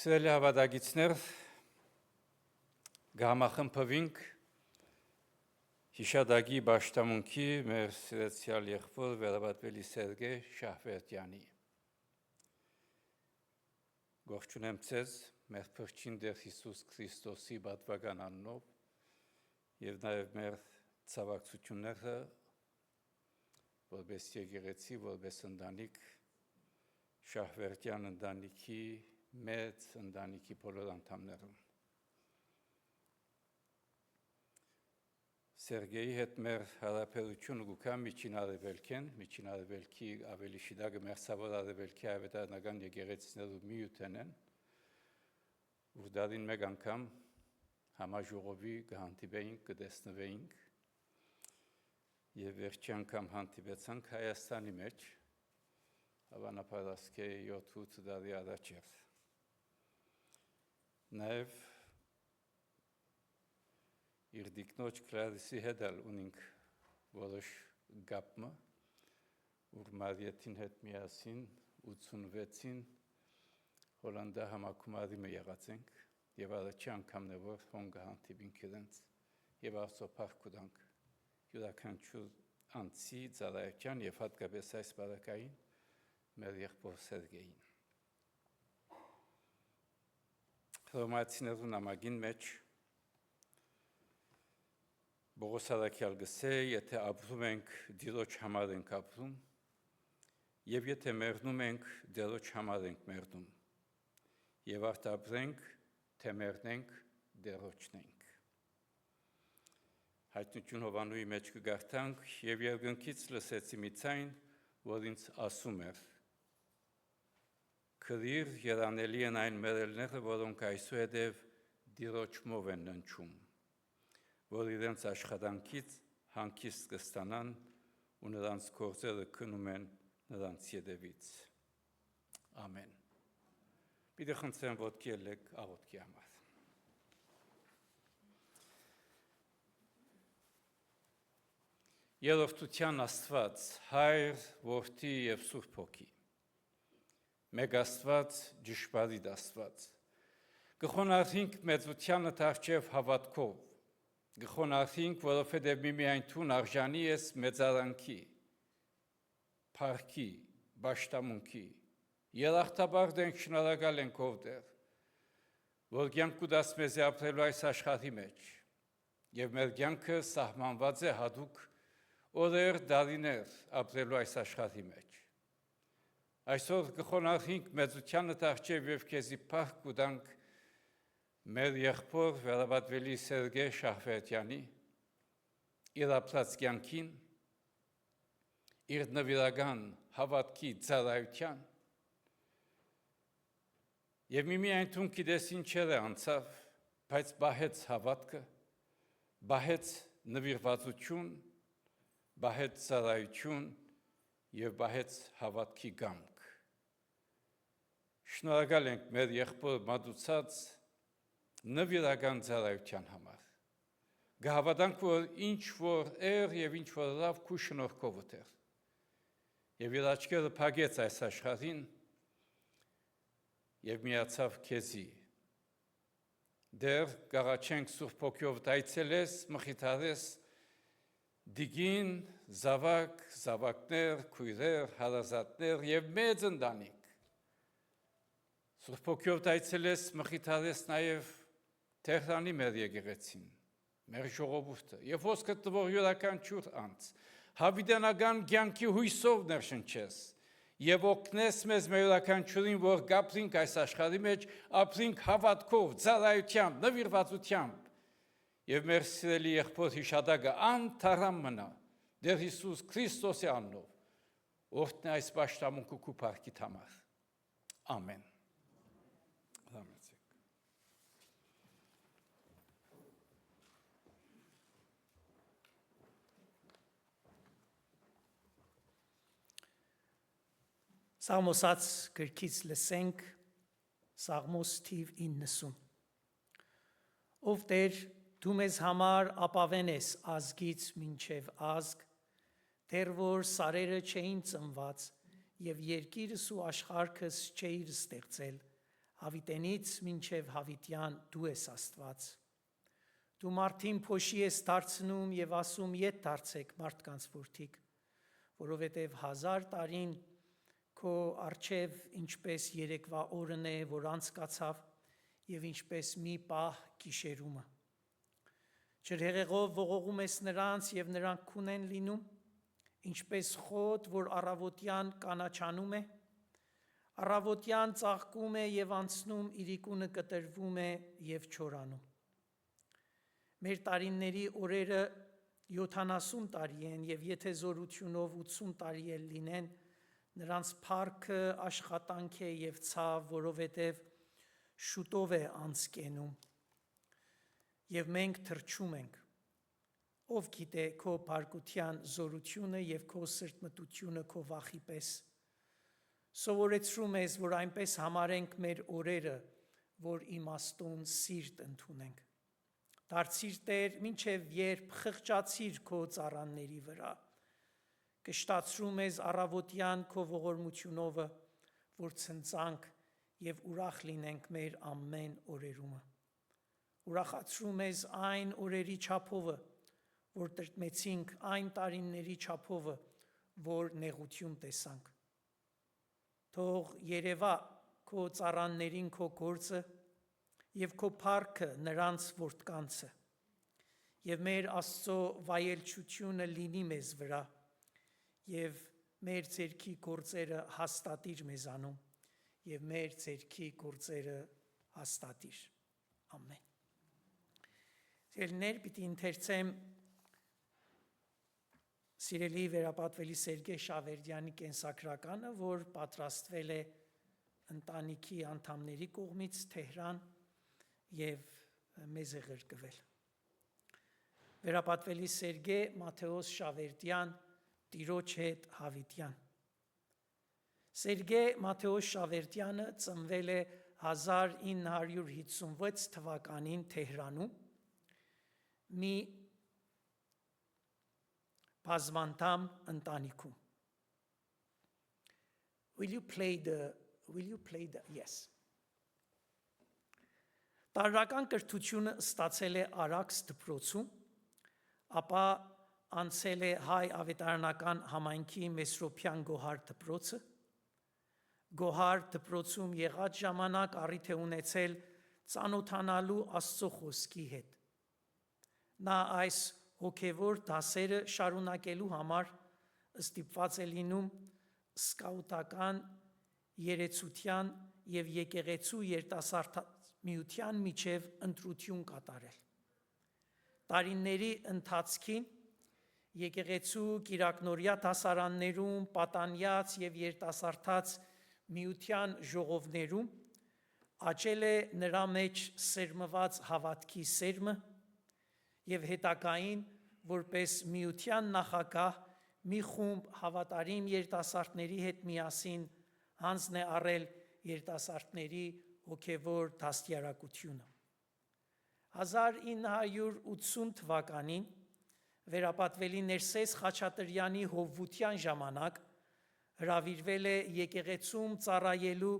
Սիրելի հավատագիցներ, գամախմբվինք հիշադակի պաշտամունքի մեր սիրեցյալ եղբոր վերաբատվելի Սերգեյ Շահվերդյանի։ Գողջունեմ ձեզ մեր փրկին Տեր Հիսուս Քրիստոսի պատվական անունով եւ նաեւ մեր ցավակցությունները որպես եկեղեցի, որպես ընտանիք Շահվերդյան ընտանիքի մեծ ընտանիքի բոլոր անդամներում։ Սերգեյի հետ մեր հարաբերությունը գուքա միջին արևելքի ավելի շիդագը մերձավոր արևելքի ավետարանական եկեղեցիներու միութեն են, որ դարին մեկ անգամ համաժողովի կհանդիպեինք, կտեսնվեինք եւ վերջի անգամ հանդիպեցանք Հայաստանի մեջ, հավանաբար ասկե 7-8 տարի առաջ էր։ Նաև իր դիկնոջ Կլարիսի հետ ունենք որոշ գապմը, որ Մարիեթին հետ միասին 86-ին Հոլանդա համակումարի մը եղած ենք եւ առաջի անգամն է որ հոնգը հանդիպինք իրենց եւ Աստծո փառք ուտանք յուրաքանչյուր անձի ծառայության եւ հատկապես այս բարակային մեր եղբոր Սերգեյին։ Հռոմեացիներու նամակին մեջ Պողոս առաքյալ գսե, եթե ապրում ենք Տիրոջ համար ենք ապրում, եւ եթե մեռնում ենք Տիրոջ համար ենք մեռնում, եւ արտաբրենք, թե մեռնենք Տիրոջն ենք։ Հայտնություն Հովանուի մեջ կգարտանք եւ երկնքից լսեցի մի ձայն, որ ինձ ասում էր. Քրիր երանելի են այն մեռելները, որոնք այսուհետև Տիրոջմով են ննչում, որ իրենց աշխատանքից հանգիստ կստանան ու նրանց գործերը քնում են նրանց ետևից։ Ամեն։ Պիտի խնդրեմ ոտքի ելեք աղոթքի համար։ Երրորդության Աստված, Հայր, Որդի եւ Սուրբ Հոգի։ Մեկ Աստված, ճշմարիտ Աստված, գխոնարհինք մեծությանը թարչև հավատքով, գխոնարհինք, որովհետև միմիայն Տուն արժանի ես մեծարանքի, փառքի, պաշտամունքի, երախտաբար ենք շնորհակալ ենք ով Տեր, որ կյանք կուտած մեզ ապրելու այս աշխարհի մեջ, եւ մեր կյանքը սահմանված է հատուկ օրեր, տարիներ ապրելու այս աշխարհի մեջ։ Այսօր կխոնարհինք մեծությանը թարչև եւ քեզի փառք կուտանք մեր եղբոր վերաբատվելի Սերգեյ Շահվերդյանի իր ապրած կյանքին, իր նվիրական հավատքի ծառայության եւ միմիայն Տուն գիտես ինչեր է անցավ, բայց բահեց հավատքը, բահեց նվիրվածություն, բահեց ծառայություն եւ բահեց հավատքի կամք։ Շնորհակալ ենք մեր եղբոր մատուցած նվիրական ծառայության համար։ Գահավատանք, որ ինչ որ եւ ինչ որ լավ քու շնորհքով էր։ Եվ իր աչքերը փակեց այս աշխարհին եւ միացավ քեզի։ Դեր գաղաչենք Սուրբ Հոգով դայցելես, մխիթարես դիգին, զավակ, զավակներ, քույրեր, հարազատներ եւ մեծ ընտանիք։ Սուրբ Հոգով դայցելես, մխիթարես նաեւ Թեհրանի մեր եկեղեցին, մեր ժողովուրդը եւ ոսկը տվող յուրաքանչյուր անձ, հավիտենական կյանքի հույսով ներշնչես եւ օգնես մեզ մեր յուրաքանչյուրին, որ գապրինք այս աշխարհի մեջ, ապրինք հավատքով, ծառայությամբ, նվիրվածությամբ եւ մեր սիրելի եղբոր հիշադակը անթարամ մնա Տեր Հիսուս Քրիստոսի անունով, օրհնի այս պաշտամունքը քու փառքի համար։ Ամեն։ Սաղմոսած գրքից լսենք Սաղմոս թիվ 90։ Ով Տեր, դու մեզ համար ապավեն ես ազգից մինչև ազգ, դեռ որ սարերը չէին ծնված եւ երկիրս ու աշխարհքս չէիր ստեղծել, Հավիտենից մինչև հավիտյան դու ես Աստված։ Դու մարդին փոշի ես դարձնում եւ ասում ետ դարձեք մարդկանց որդիկ, որովհետեւ 1000 տարին քո արչև ինչպես երեկվա օրն է, որ անցկացավ, եւ ինչպես մի պահ գիշերումը։ Ջրհեղեղով ողողում ես նրանց եւ նրանք քուն են լինում, ինչպես խոտ, որ առավոտյան կանաչանում է, առավոտյան ծաղկում է եւ անցնում, իրիկունը կտրվում է եւ չորանում։ Մեր տարիների օրերը 70 տարի են եւ եթե զորությունով 80 տարի էլ լինեն, նրանց փառքը աշխատանք է եւ ցավ, որովհետեւ շուտով է անցկենում եւ մենք թրջում ենք։ Ով գիտե քո բարգության զորությունը եւ քո սրտմտությունը քո վախի պես։ Սովորեցրում ես, որ այնպես համարենք մեր օրերը, որ իմաստուն սիրտ ընդունենք։ Դարձիր Տեր, մինչև երբ խղճացիր քո ծառաների վրա։ Կշտացրում ես առավոտյան քո ողորմությունովը, որ ցնցանք եւ ուրախ լինենք մեր ամեն օրերումը։ Ուրախացրում ես այն օրերի չափովը, որ տրտմեցինք, այն տարիների չափովը, որ նեղություն տեսանք։ Թող երևա քո ծառաներին քո գործը եւ քո փառքը նրանց որդկանցը։ Եվ մեր Աստծո վայելչությունը լինի մեզ վրա եւ մեր ձեռքի գործերը հաստատիր մեզանում եւ մեր ձեռքի գործերը հաստատիր։ Ամեն։ Սիրելիներ, պիտի ընթերցեմ սիրելի վերապատվելի Սերգեյ Շավերդյանի կենսագրականը, որ պատրաստվել է ընտանիքի անդամների կողմից Թեհրան եւ մեզ է ղրկվել։ Վերապատվելի Սերգեյ Մաթեոս Շավերդյան, Տիրոջ հետ հավիտյան։ Սերգեյ Մաթեոս Շավերդյանը ծնվել է 1956 թվականին Թեհրանում, մի բազմանդամ ընտանիքում։ Will you play the yes. Տարրական կրթությունը ստացել է Արաքս դպրոցում, ապա անցել է Հայ ավետարանական համայնքի Մեսրոպյան Գոհար դպրոցը։ Գոհար դպրոցում եղած ժամանակ առիթ է ունեցել ծանոթանալու Աստծո խոսքի հետ։ Նա այս հոգևոր դասերը շարունակելու համար ստիպված է լինում սկաուտական երեցության եւ եկեղեցու երիտասարդության միջև ընտրություն կատարել։ Տարիների ընթացքին եկեղեցու կիրակնորյա դասարաններում, պատանյաց եւ երիտասարդաց միության ժողովներում աճել է նրա մեջ սերմված հավատքի սերմը եւ հետագային որպես միության նախագահ մի խումբ հավատարիմ երիտասարդների հետ միասին հանձն է առել երիտասարդների հոգևոր դաստիարակությունը։ 1980 թվականին վերապատվելի Ներսես Խաչատրյանի հովվության ժամանակ հրավիրվել է եկեղեցում ծառայելու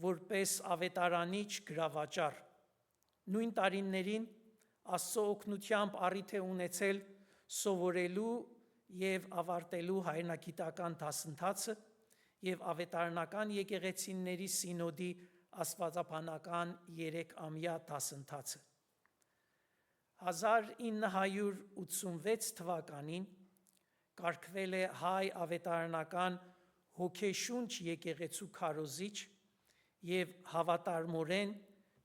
որպես ավետարանիչ գրավաճառ։ Նույն տարիներին Աստծո օգնությամբ առիթ է ունեցել սովորելու եւ ավարտելու հայրենագիտական դասընթացը եւ ավետարանական եկեղեցիների սինոդի աստվածաբանական 3-ամյա դասընթացը։ 1986 թվականին կարգվել է Հայ ավետարանական հոգեշունչ եկեղեցու քարոզիչ եւ հավատարմորեն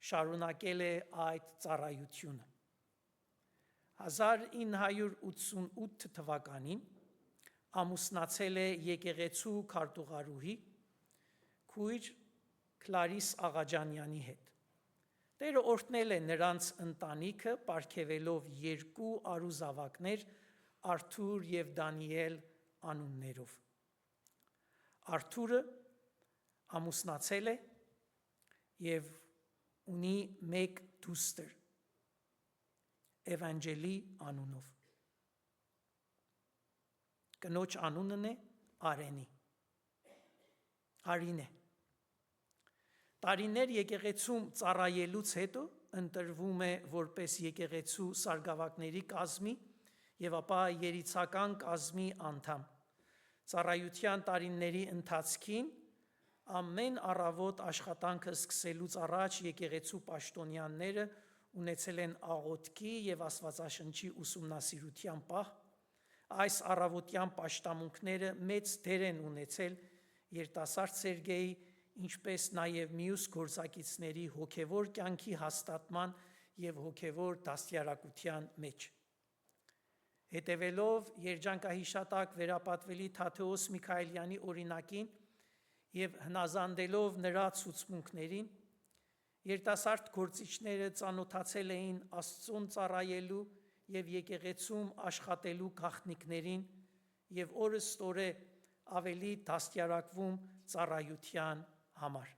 շարունակել է այդ ծառայությունը։ 1988 թվականին ամուսնացել է եկեղեցու քարտուղարուհի քույր Կլարիս Աղաջանյանի հետ։ Տերը օրհնել է նրանց ընտանիքը, պարգևելով 2 արուզավակներ Արթուր եւ Դանիել անուններով։ Արթուրը ամուսնացել է եւ ունի 1 դուստր Էվանջելի անունով։ Կնոջ անունն է Արինե։ Տարիներ եկեղեցում ծառայելուց հետո ընտրվում է որպես եկեղեցու սարգսակների կազմի եւ ապա երիցական կազմի անդամ։ Ծառայության տարիների ընթացքին ամեն առավոտ աշխատանքը սկսելուց առաջ եկեղեցու պաշտոնյաները ունեցել են աղոթքի եւ Աստվածաշնչի ուսումնասիրության պահ։ Այս առավոտյան պաշտամունքները մեծ դեր են ունեցել երիտասարդ Սերգեյի, ինչպես նաև մյուս գործակիցների հոգևոր կյանքի հաստատման եւ հոգևոր դաստիարակության մեջ։ Հետևելով երջանկահիշատակ վերապատվելի Թադեոս Միքայելյանի օրինակին եւ հնազանդելով նրա ցուցմունքներին, երիտասարդ գործիչները ծանոթացել էին Աստծուն ծառայելու եւ եկեղեցում աշխատելու գաղտնիքներին եւ օրըստօրե ավելի դաստիարակվում ծառայության համար։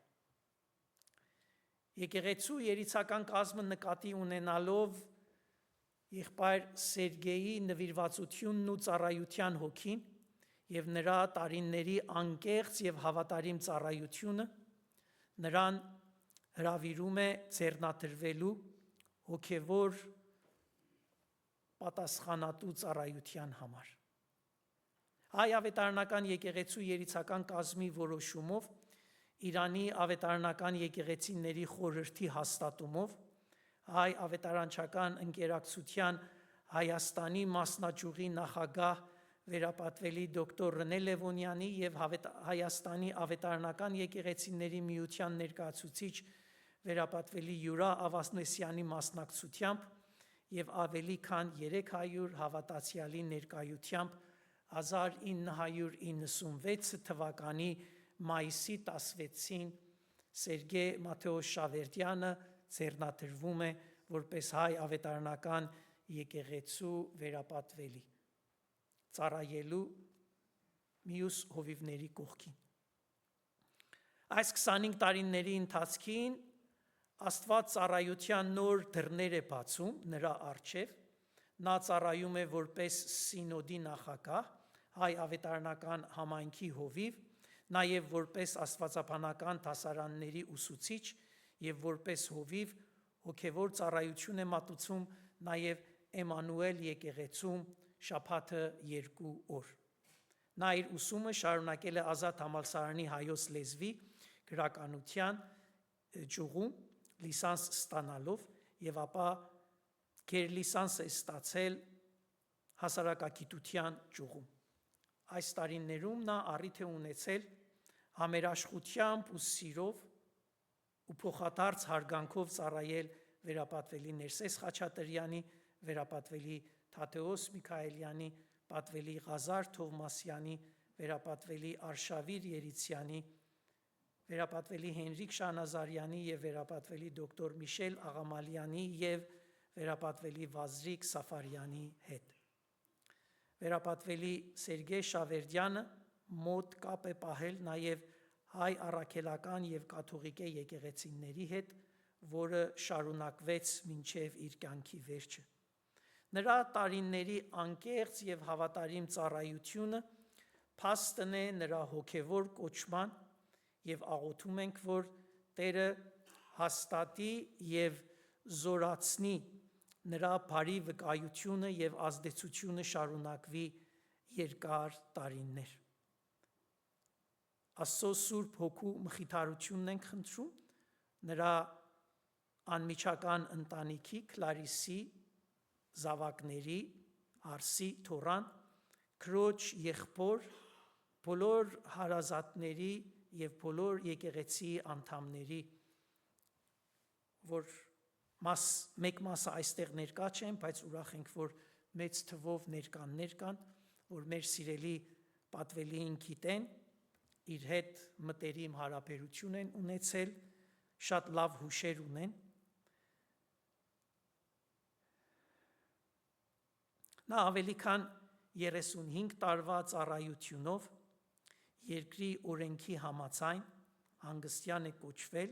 Եկեղեցու երիցական կազմը նկատի ունենալով եղբայր Սերգեյի նվիրվածությունն ու ծառայության հոգին եւ նրա տարիների անկեղծ եւ հավատարիմ ծառայությունը նրան հրավիրում է ձեռնադրվելու հոգևոր պատասխանատու ծառայության համար։ Հայ ավետարանական եկեղեցու երիցական կազմի որոշումով Իրանի ավետարանական եկեղեցիների խորհրդի հաստատումով Հայ ավետարանչական ընկերակցության Հայաստանի մասնաճյուղի նախագահ վերապատվելի դոկտոր Ռնե Լևոնյանի եւ Հայաստանի ավետարանական եկեղեցիների միության ներկայացուցիչ վերապատվելի Յուրա Ավասնեսյանի մասնակցությամբ եւ ավելի քան 300 հավատացյալի ներկայությամբ 1996 թվականի մայիսի 16-ին Սերգեյ Մաթեոս Շավերդյանը ձեռնադրվում է որպես հայ ավետարանական եկեղեցու վերապատվելի ծառայելու մյուս հովիվների կողքին։ Այս 25 տարիների ընթացքին Աստված ծառայության նոր դռներ է բացում նրա առջև, նա ծառայում է որպես սինոդի նախագահ, հայ ավետարանական համայնքի հովիվ, նաև որպես աստվածաբանական դասարանների ուսուցիչ եւ որպես հովիվ հոգևոր ծառայություն է մատուցում նաև Էմանուել եկեղեցում շաբաթը 2 օր։ Նա իր ուսումը շարունակել է Ազատ համալսարանի հայոց լեզվի գրականության ճյուղում լիսանս ստանալով եւ ապա գերլիսանս է ստացել հասարակագիտության ճյուղում։ Այս տարիներում նա առիթ է ունեցել համերաշխությամբ ու սիրով ու փոխադարձ հարգանքով ծառայել վերապատվելի Ներսես Խաչատրյանի, վերապատվելի Թադեոս Միքայելյանի, պատվելի Ղազար Թովմասյանի, վերապատվելի Արշավիր Երիցյանի, վերապատվելի Հենրիկ Շանազարյանի եւ վերապատվելի դոկտոր Միշել Աղամալյանի եւ վերապատվելի Վազրիկ Սաֆարյանի հետ։ Վերապատվելի Սերգեյ Շավերդյանը մոտ կապ է պահել նաև հայ առաքելական եւ կաթողիկե եկեղեցիների հետ, որը շարունակվեց մինչև իր կյանքի վերջը։ Նրա տարիների անկեղծ եւ հավատարիմ ծառայությունը փաստն է նրա հոգևոր կոչման եւ աղոթում ենք, որ Տերը հաստատի եւ զորացնի նրա բարի վկայությունը եւ ազդեցությունը շարունակվի երկար տարիներ։ Աստծո Սուրբ Հոգու մխիթարությունն ենք խնդրում նրա անմիջական ընտանիքի Կլարիսի, զավակների, Արսի, Թորան, քրոջ եղբոր, բոլոր հարազատների եւ բոլոր եկեղեցի անդամների, որ մեկ մասը այստեղ ներկա չեն, բայց ուրախ ենք, որ մեծ թվով ներկաններ կան, որ մեր սիրելի պատվելին գիտեն, իր հետ մտերիմ հարաբերություն են ունեցել, շատ լավ հուշեր ունեն։ Նա ավելի քան 35 տարվա ծառայությունով երկրի օրենքի համաձայն հանգստյան է կոչվել,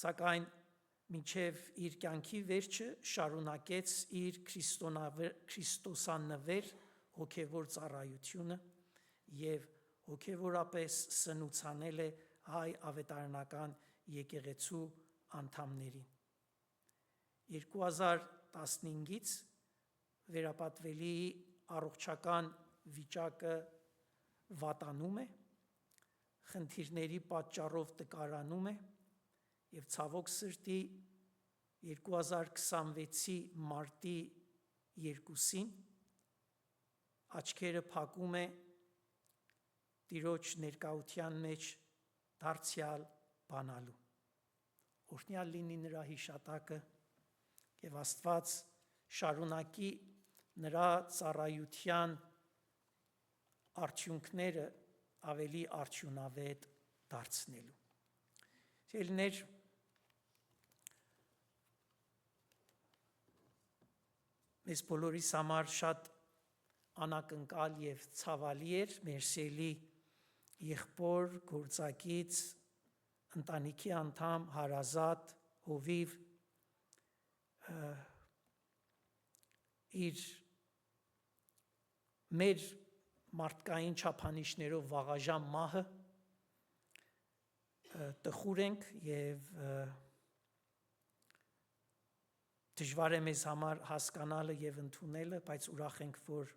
սակայն մինչև իր կյանքի վերջը շարունակեց իր քրիստոսանվեր հոգևոր ծառայությունը եւ հոգևորապես սնուցանել է հայ ավետարանական եկեղեցու անդամներին։ 2015-ից վերապատվելի առողջական վիճակը վատանում է, խնդիրների պատճառով տկարանում է եւ ցավոք սրտի 2026-ի մարտի 2-ին աչքերը փակում է Տիրոջ ներկայության մեջ դարձյալ բանալու։ Օրհնյալ լինի նրա հիշատակը եւ Աստված շարունակի նրա ծառայության արդյունքները ավելի արդյունավետ դարձնելու։ Սիրելիներ, մեզ բոլորիս համար շատ անակնկալ եւ ցավալի էր մեր սիրելի եղբոր, գործակից, ընտանիքի անդամ, հարազատ, հովիվ իր մեր մարդկային չափանիշներով վաղաժամ մահը տխուր ենք եւ դժվար է մեզ համար հասկանալը եւ ընդունելը, բայց ուրախ ենք, որ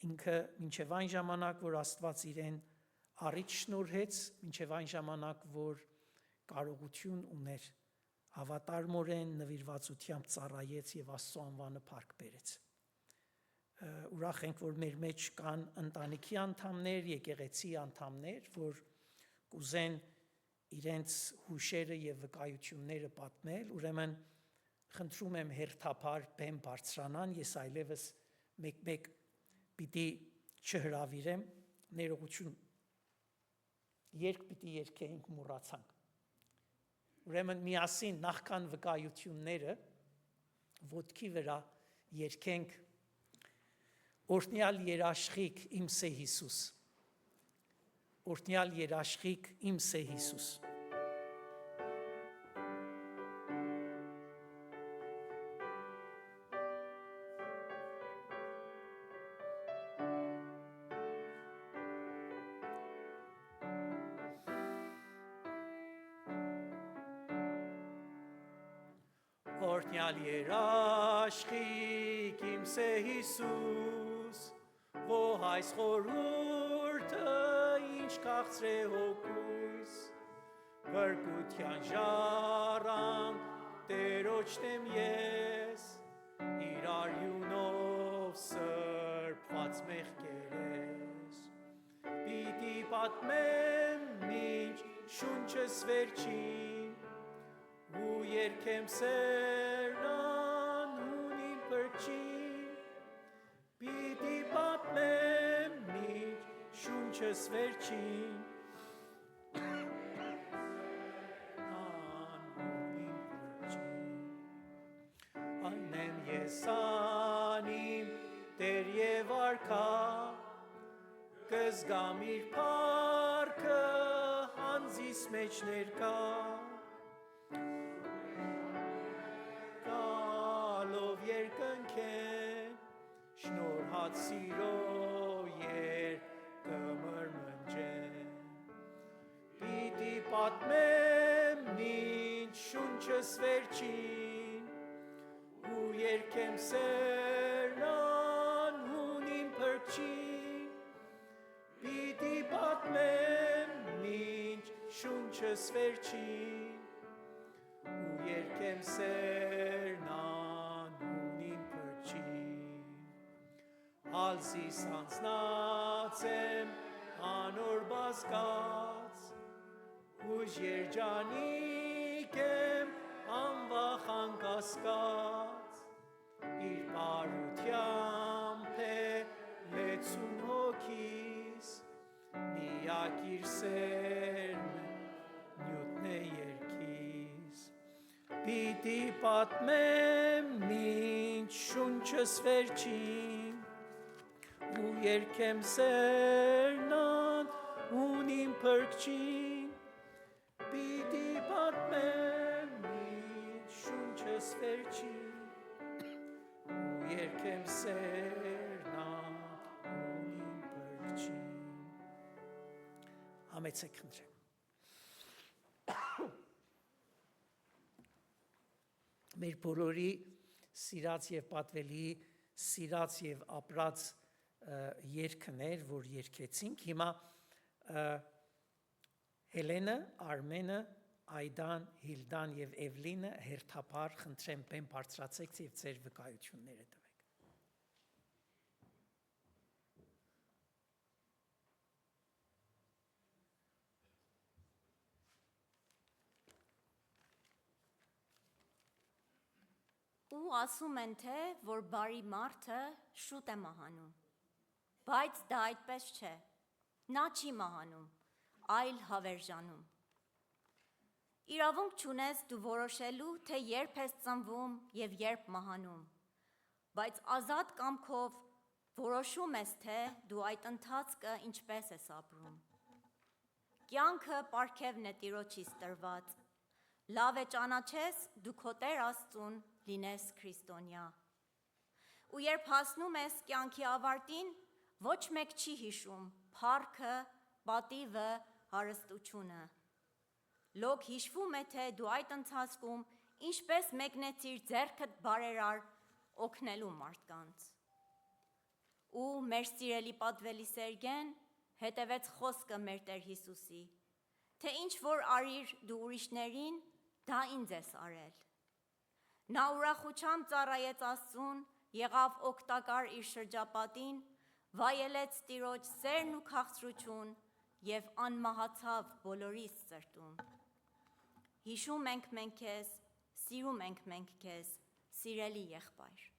ինքը մինչև այն ժամանակ, որ Աստված իրեն առիթ շնորհեց, մինչև այն ժամանակ, որ կարողություն ուներ, հավատարմորեն նվիրվածությամբ ծառայեց եւ Աստծո անվանը փառք բերեց։ Ուրախ ենք, որ մեր մեջ կան ընտանիքի անդամներ, եկեղեցի անդամներ, որ կուզեն իրենց հուշերը եւ վկայությունները պատմել, ուրեմն խնդրում եմ հերթափար բեմ բարձրանան, ես այլևս մեկ-մեկ պիտի չհրավիրեմ, ներողություն, երկ պիտի երկենք մոռացանք։ Ուրեմն միասին նախքան վկայությունները ոտքի վրա երկենք օրհնյալ երաշխիք իմ Սե Հիսուս, օրհնյալ երաշխիք իմ Սե Հիսուս։ Օրհնյալ երաշխիք իմ Սե Հիսուս, որ այս խորհուրդը ինչ քաղցր է հոգուս, բրկության ժառանգ Տերոջ դեմ ես, իր արյունով սրբված մեղքերես, պիտի պատմեմ մինչ շունչս վերջին, ու երկեմ սերնան իմ փրկին, պիտի պատմեմ մինչ շունչս վերջին, իմ փրկին, անեմ ես անիմ Տեր եւ արքա, կզգամ իր փառքը հանձիս մեջ ներկա, շնորհած սիրո երկը մրմնջեն, պիտի պատմեմ մինչ շունչս վերջին, ու երկեմ սերնան իմ փրկին, պիտի պատմեմ մինչ շունչս վերջին, ու երկեմ սերնան իմ փրկին, Ալսիս անցնած եմ անոր բազկած, ուժ երջանիկ եմ անվախ անկասկած, իր բարությամբ է լեցուն հոգիս, միակ իր սերն նյութն է երկիս, պիտի պատմեմ մինչ շունչս վերջին, ու երկեմ սերնան իմ փրկին, պիտի պատմեմ մինչ շունչս վերջին, ու երկեմ սերնան իմ փրկին։ Համեցեք խնդրեմ։ մեր բոլորի սիրած եւ պատվելի, սիրած եւ ապրած երգներ, որ երգեցինք։ Հիմա Հելենը, Արմենը, Այդան, Հիլդան եւ Էվլինը հերթապար խնդրեմ բեմ բարձրացեք եւ ձեր վկայությունները տվեք։ Ու ասում են թե, որ բարի մարդը շուտ է մահանում, բայց դա այդպես չէ, նա չի մահանում, այլ հավերժանում։ Իրավունք չունես դու որոշելու, թե երբ ես ծնվում և երբ մահանում, բայց ազատ կամքով որոշում ես, թե դու այդ ընթացքը ինչպես ես ապրում։ Կյանքը պարգևն է Տիրոջից տրված, լավ է ճանաչես դու քո Տեր Աստծուն լինես քրիստոնյա։ Ու երբ հասնում ես կյանքի ավարտին, ոչ մեկ չի հիշում փառքը, պատիվը, հարստությունը։ Լոկ հիշվում է, թե դու այդ ընթացքում ինչպես մեկնեցիր ձեռքդ բարերար օգնելու մարդկանց։ Ու մեր սիրելի պատվելի Սերգեն հետևեց խոսքը մեր Տեր Հիսուսի, թե ինչ որ արիր դու ուրիշներին, դա ինձ ես արել։ Նա ուրախությամբ ծառայեց Աստծուն, եղավ օգտակար իր շրջապատին, վայելեց Տիրոջ սերն ու քաղցրություն և անմահացավ բոլորիս սրտում։ Հիշում ենք մենք քեզ, սիրում ենք մենք քեզ, սիրելի եղբայր։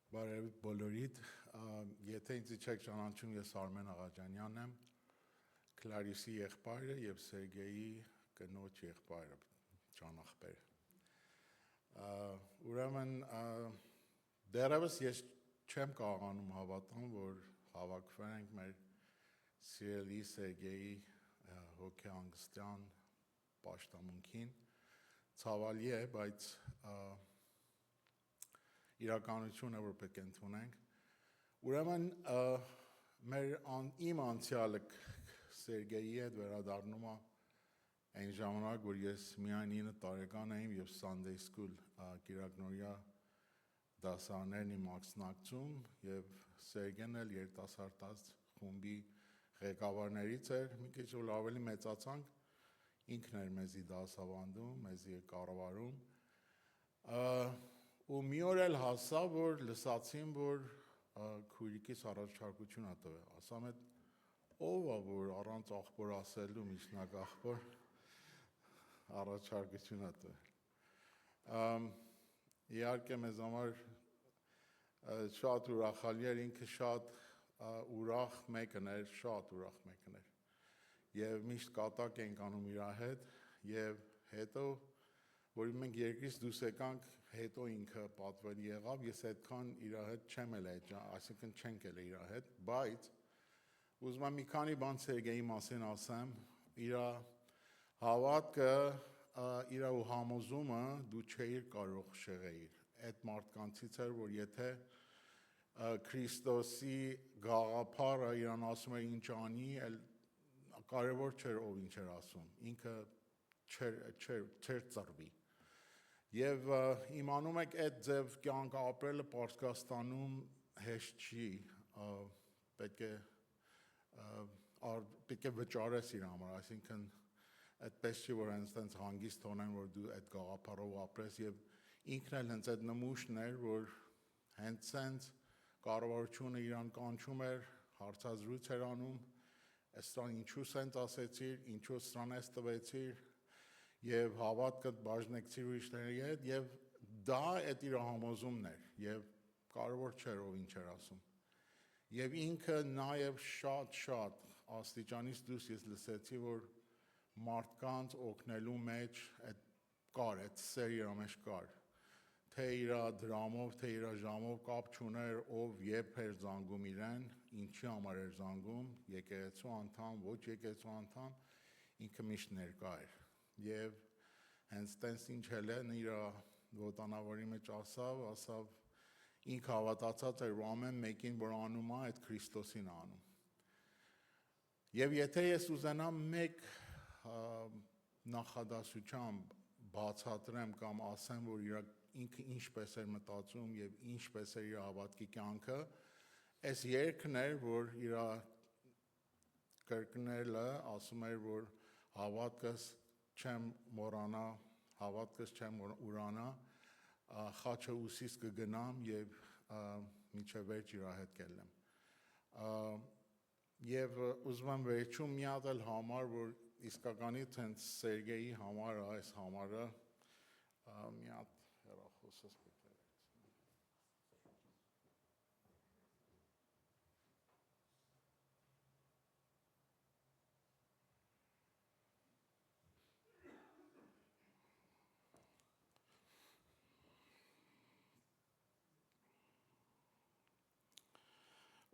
Բարև բոլորիդ, եթե ինձ չեք ճանաչում, ես Արմեն Աղաջանյանն եմ, Կլարիսի եղբայրը և Սերգեյի կնոջ եղբայրը, ճանախբերը։ Ուրեմն դեռևս ես չեմ կարողանում հավատամ, որ հավաքվել ենք մեր սիրելի Սերգեյի հոգեհանգստյան պաշտամունքին, ցավալի է, բայց իրականությունը, որ պետք է ընդունենք։ Ուրեմն իմ անցյալը Սերգեյի հետ վերադառնում է այն ժամանակ, որ ես միայն 9 տարեկան եմ և Sunday School կիրակնօրյա դասարաններն իմ մասնակցում և Սերգեն էլ երիտասարդ խումբի ղեկավարներից էր, մի քիչ որ ավելի մեծացանք, ինքն էր մեզի դասավանդում, մեզի կառավարում, ու մի օր էլ հասա, որ լսացին, որ քույրիկիս առաջարկություն ա տվել, ասամ էդ ով ա, որ առանց աղբոր ասելու միջնակ աղբոր առաջարկություն ա տվել։ Իհարկե մեզ համար շատ ուրախալի էր, ինքը շատ ուրախ մեկն էր, շատ ուրախ մեկն էր, և միշտ կատակ էինք անում իր հետ, և հետո, որ մենք երկրից դուրս եկանք, հետո ինքը պատվելի եղավ, ես այդքան իր հետ չեմ էլ այսինքն չենք էլ իր հետ, բայց ուզում եմ մի քանի բան Սերգեյի մասին ասեմ, իր հավատքը, իր համոզումը դու չէիր կարող շեղեիր, այդ մարդկանցից էր, որ եթե Քրիստոսի գաղափարը իրան ասում էր ինչ անի, կարևոր չէր ով ինչ էր ասում, ինքը չէր ծռվի։ Եվ իմանում եք այդ ձև կյանք ապրելը Պարսկաստանում հեշտ չի, պետք է վճարես իր համար, այսինքն այդպես չի, որ հենց հանգիստ թողնեն, որ դու այդ գաղափարով ապրես և ինքն էլ հենց այդ նմուշն էր, որ հենց սենց կառավարությունը իրան կանչում էր, հարցազրույց էր անում, սրան ինչու սենց ասեցիր, ինչու սրան ես տվեցիր, և հավատքդ բաժնեկցիր ուրիշների հետ, և դա այդ իր համոզումն էր, և կարևոր չէր ով ինչ էր ասում։ Եվ ինքը նաև շատ աստիճանից դուրս ես լսեցի, որ մարդկանց օգնելու մեջ կար, այդ սեր իր մեջ կար, թե իր դրամով, թե իր ժամով կապ չուներ, ով երբ էր զանգում իրեն, ինչի համար էր զանգում, եկեղեցու անդամ, ոչ եկեղեցու անդամ, ինքը միշտ ներկա էր։ Եվ հենց տենց ինչ էլ են իր ոտանավորի մեջ ասավ, ինքը հավատացած էր, որ ամեն մեկին, որ անում է, այդ Քրիստոսին անում։ Եվ եթե ես ուզենամ մեկ նախադասությամբ բացատրեմ կամ ասեմ, որ ինքը ինչպես էր մտածում եւ ինչպես էր իր հավատքի կյանքը, այս երգն էր, որ իր կրկնելը ասում էր, որ հավատքս չեմ մոռանա, հավատքս չեմ ուրանա, խաչը ուսիս կգնամ եւ մինչեւ վերջ իր հետ կելնեմ։ Եվ ուզում եմ վերջում մի հատ էլ համար, որ իսկականից հենց Սերգեյի համար այս համարը մի հատ հեռախոսս պետք է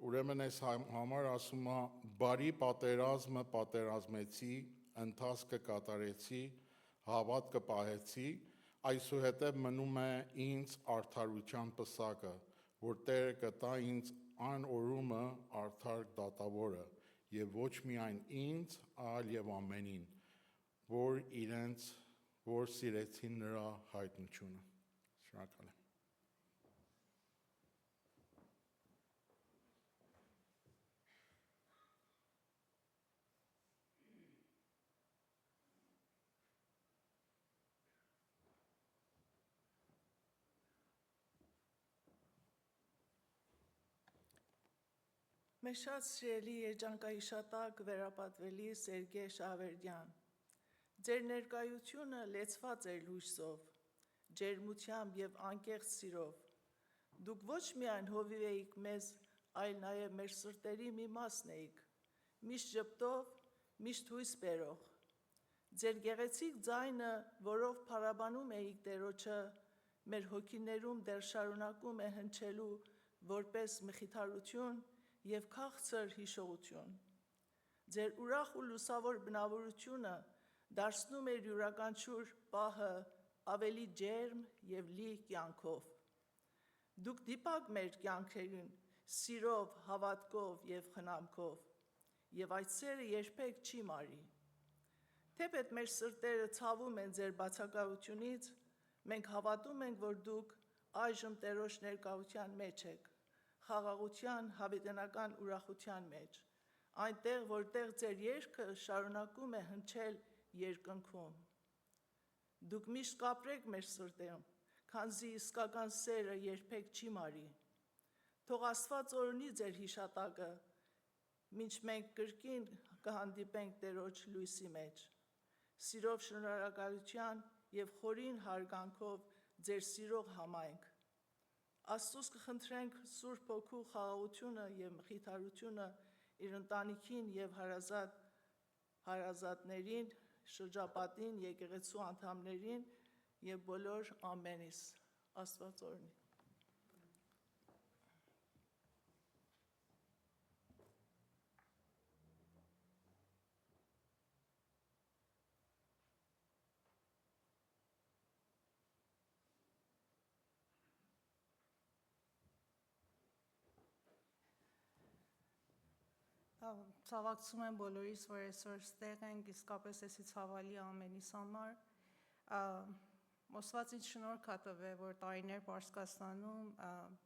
Ուրեմն այս համար ասում է բարի պատերազմը պատերազմեցի, ընթացքը կատարեցի, հավատքը պահեցի, այսուհետև մնում է ինձ արդարության պսակը, որ Տերը կտա ինձ այն օրումը արդար դատավորը, եւ ոչ միայն ինձ, այլ եւ ամենին, որ սիրեցին նրա հայտնությունը։ Շնորհակալ եմ։ Մեր շատ սիրելի երջանկահիշատակ վերապատվելի Սերգեյ Շահվերդյան, ձեր ներկայությունը լեցված էր լույսով, ջերմությամբ եւ անկեղծ սիրով։ Դուք ոչ միայն հովիվ էիք մեզ, այլ նաեւ մեր սրտերի մի մասն էիք, միշտ ժպտով, միշտ հույս բերող։ Ձեր գեղեցիկ ձայնը, որով փառաբանում էիք Տերոջը, մեր հոգիներում դեռ շարունակում է հնչելու որպես մխիթարություն եւ քաղցր հիշողություն։ Ձեր ուրախ ու լուսավոր բնավորությունը դարձնում էր յուրաքանչյուր պահը ավելի ջերմ եւ լի կյանքով։ Դուք դիպակ մեր կյանքերին սիրով, հավատքով եւ խնամքով, եւ այդ սերը երբեք չի մարի։ Թեպետ մեր սրտերը ցավում են ձեր բացակայությունից, մենք հավատում ենք, որ դուք այժմ Տերոջ ներկայության մեջ եք, խաղաղության, հավիտենական ուրախության մեջ, այնտեղ, որտեղ ձեր երգը շարունակում է հնչել երկնքում։ Դուք միշտ կապրեք մեր սրտերում, քանզի իսկական սերը երբեք չի մարի։ Թող Աստված օրհնի ձեր հիշատակը, մինչ մենք կրկին կհանդիպենք Տերոջ լույսի մեջ։ Սիրով շնորհակալության եւ խորին հարգանքով ձեր սիրող համայնք։ Աստծուց կխնդրենք Սուրբ Հոգու խաղաղությունը եւ մխիթարությունը իր ընտանիքին եւ հարազատներին, շրջապատին, եկեղեցու անդամներին եւ բոլոր ամենից։ Աստված օրհնի։ Ցավակցում եմ բոլորիս, որ այսօր ստեղ ենք, իսկապես էսի ցավալի ամենից համար։ Ոստված ինձ շնորհք ա տվել, որ տարիներ Պարսկաստանում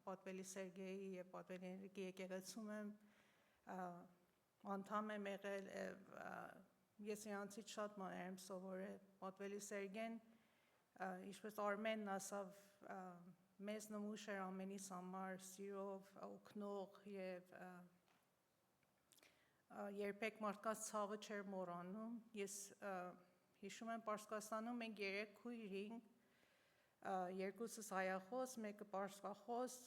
պատվելի Սերգեյի եւ պատվելի Էնրիկի եկեղեցում եմ անդամ եմ եղել, ես իրանցից շատ բաներ եմ սովորել։ Պատվելի Սերգեն, ինչպես Արմենն ասավ, մեզ նմուշ էր ամենից համար, սիրով, օգնող եւ երբեք մարդկանց ցավը չէր մոռանում։ Ես հիշում եմ Պարսկաստանում մենք 3 քույր էինք, երկուսս հայախոս, մեկը պարսկախոս,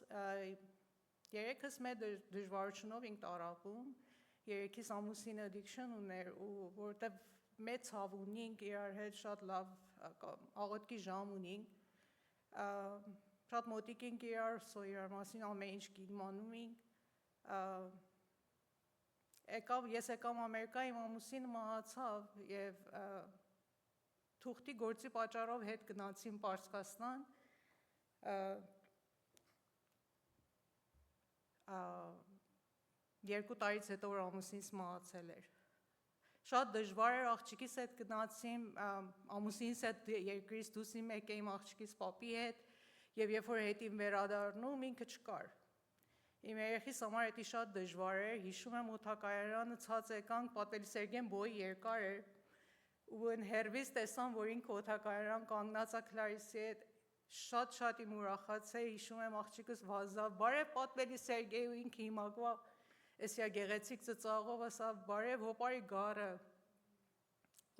երեքս մեծ դժվարությունով ենք տարապում, երեքիս ամուսինը addiction ուներ ու որտեվ մեծ ցավ ունենք, իրար հետ շատ լավ աղոթքի ժամ ունենք, շատ մոտիկ ենք իրար, իրար մասին ամեն ինչ իմանում ենք, ես եկամ Ամերիկա, իմ ամուսինը մահացավ եւ թուղթի գործի պատճառով հետ գնացին Պարսկաստան, 2 տարից հետո որ ամուսինս մահացել էր։ Շատ դժվար էր, աղջիկիս հետ գնացին, ամուսինս հետ երկրից դուսի մեկ էի աղջիկիս պապի հետ, եւ երբ որ հետին վերադառնում, ինքը չկար։ Իմ երեխիս համար դա շատ դժվար էր, հիշում եմ օդակայարանը ցած եկանք, պատվելի Սերգեն բոյի երկար էր, ու այն հերվից տեսան, որ ինքը օդակայարան կանգնած է Քլարիսի հետ, շատ իմ ուրախացա, հիշում եմ աղջիկս վազավ, բարև պատվելի Սերգեյ, ու ինքը հիմակվա էսիա գեղեցիկ ծծաղով ասա, բարև հոպարի գարը,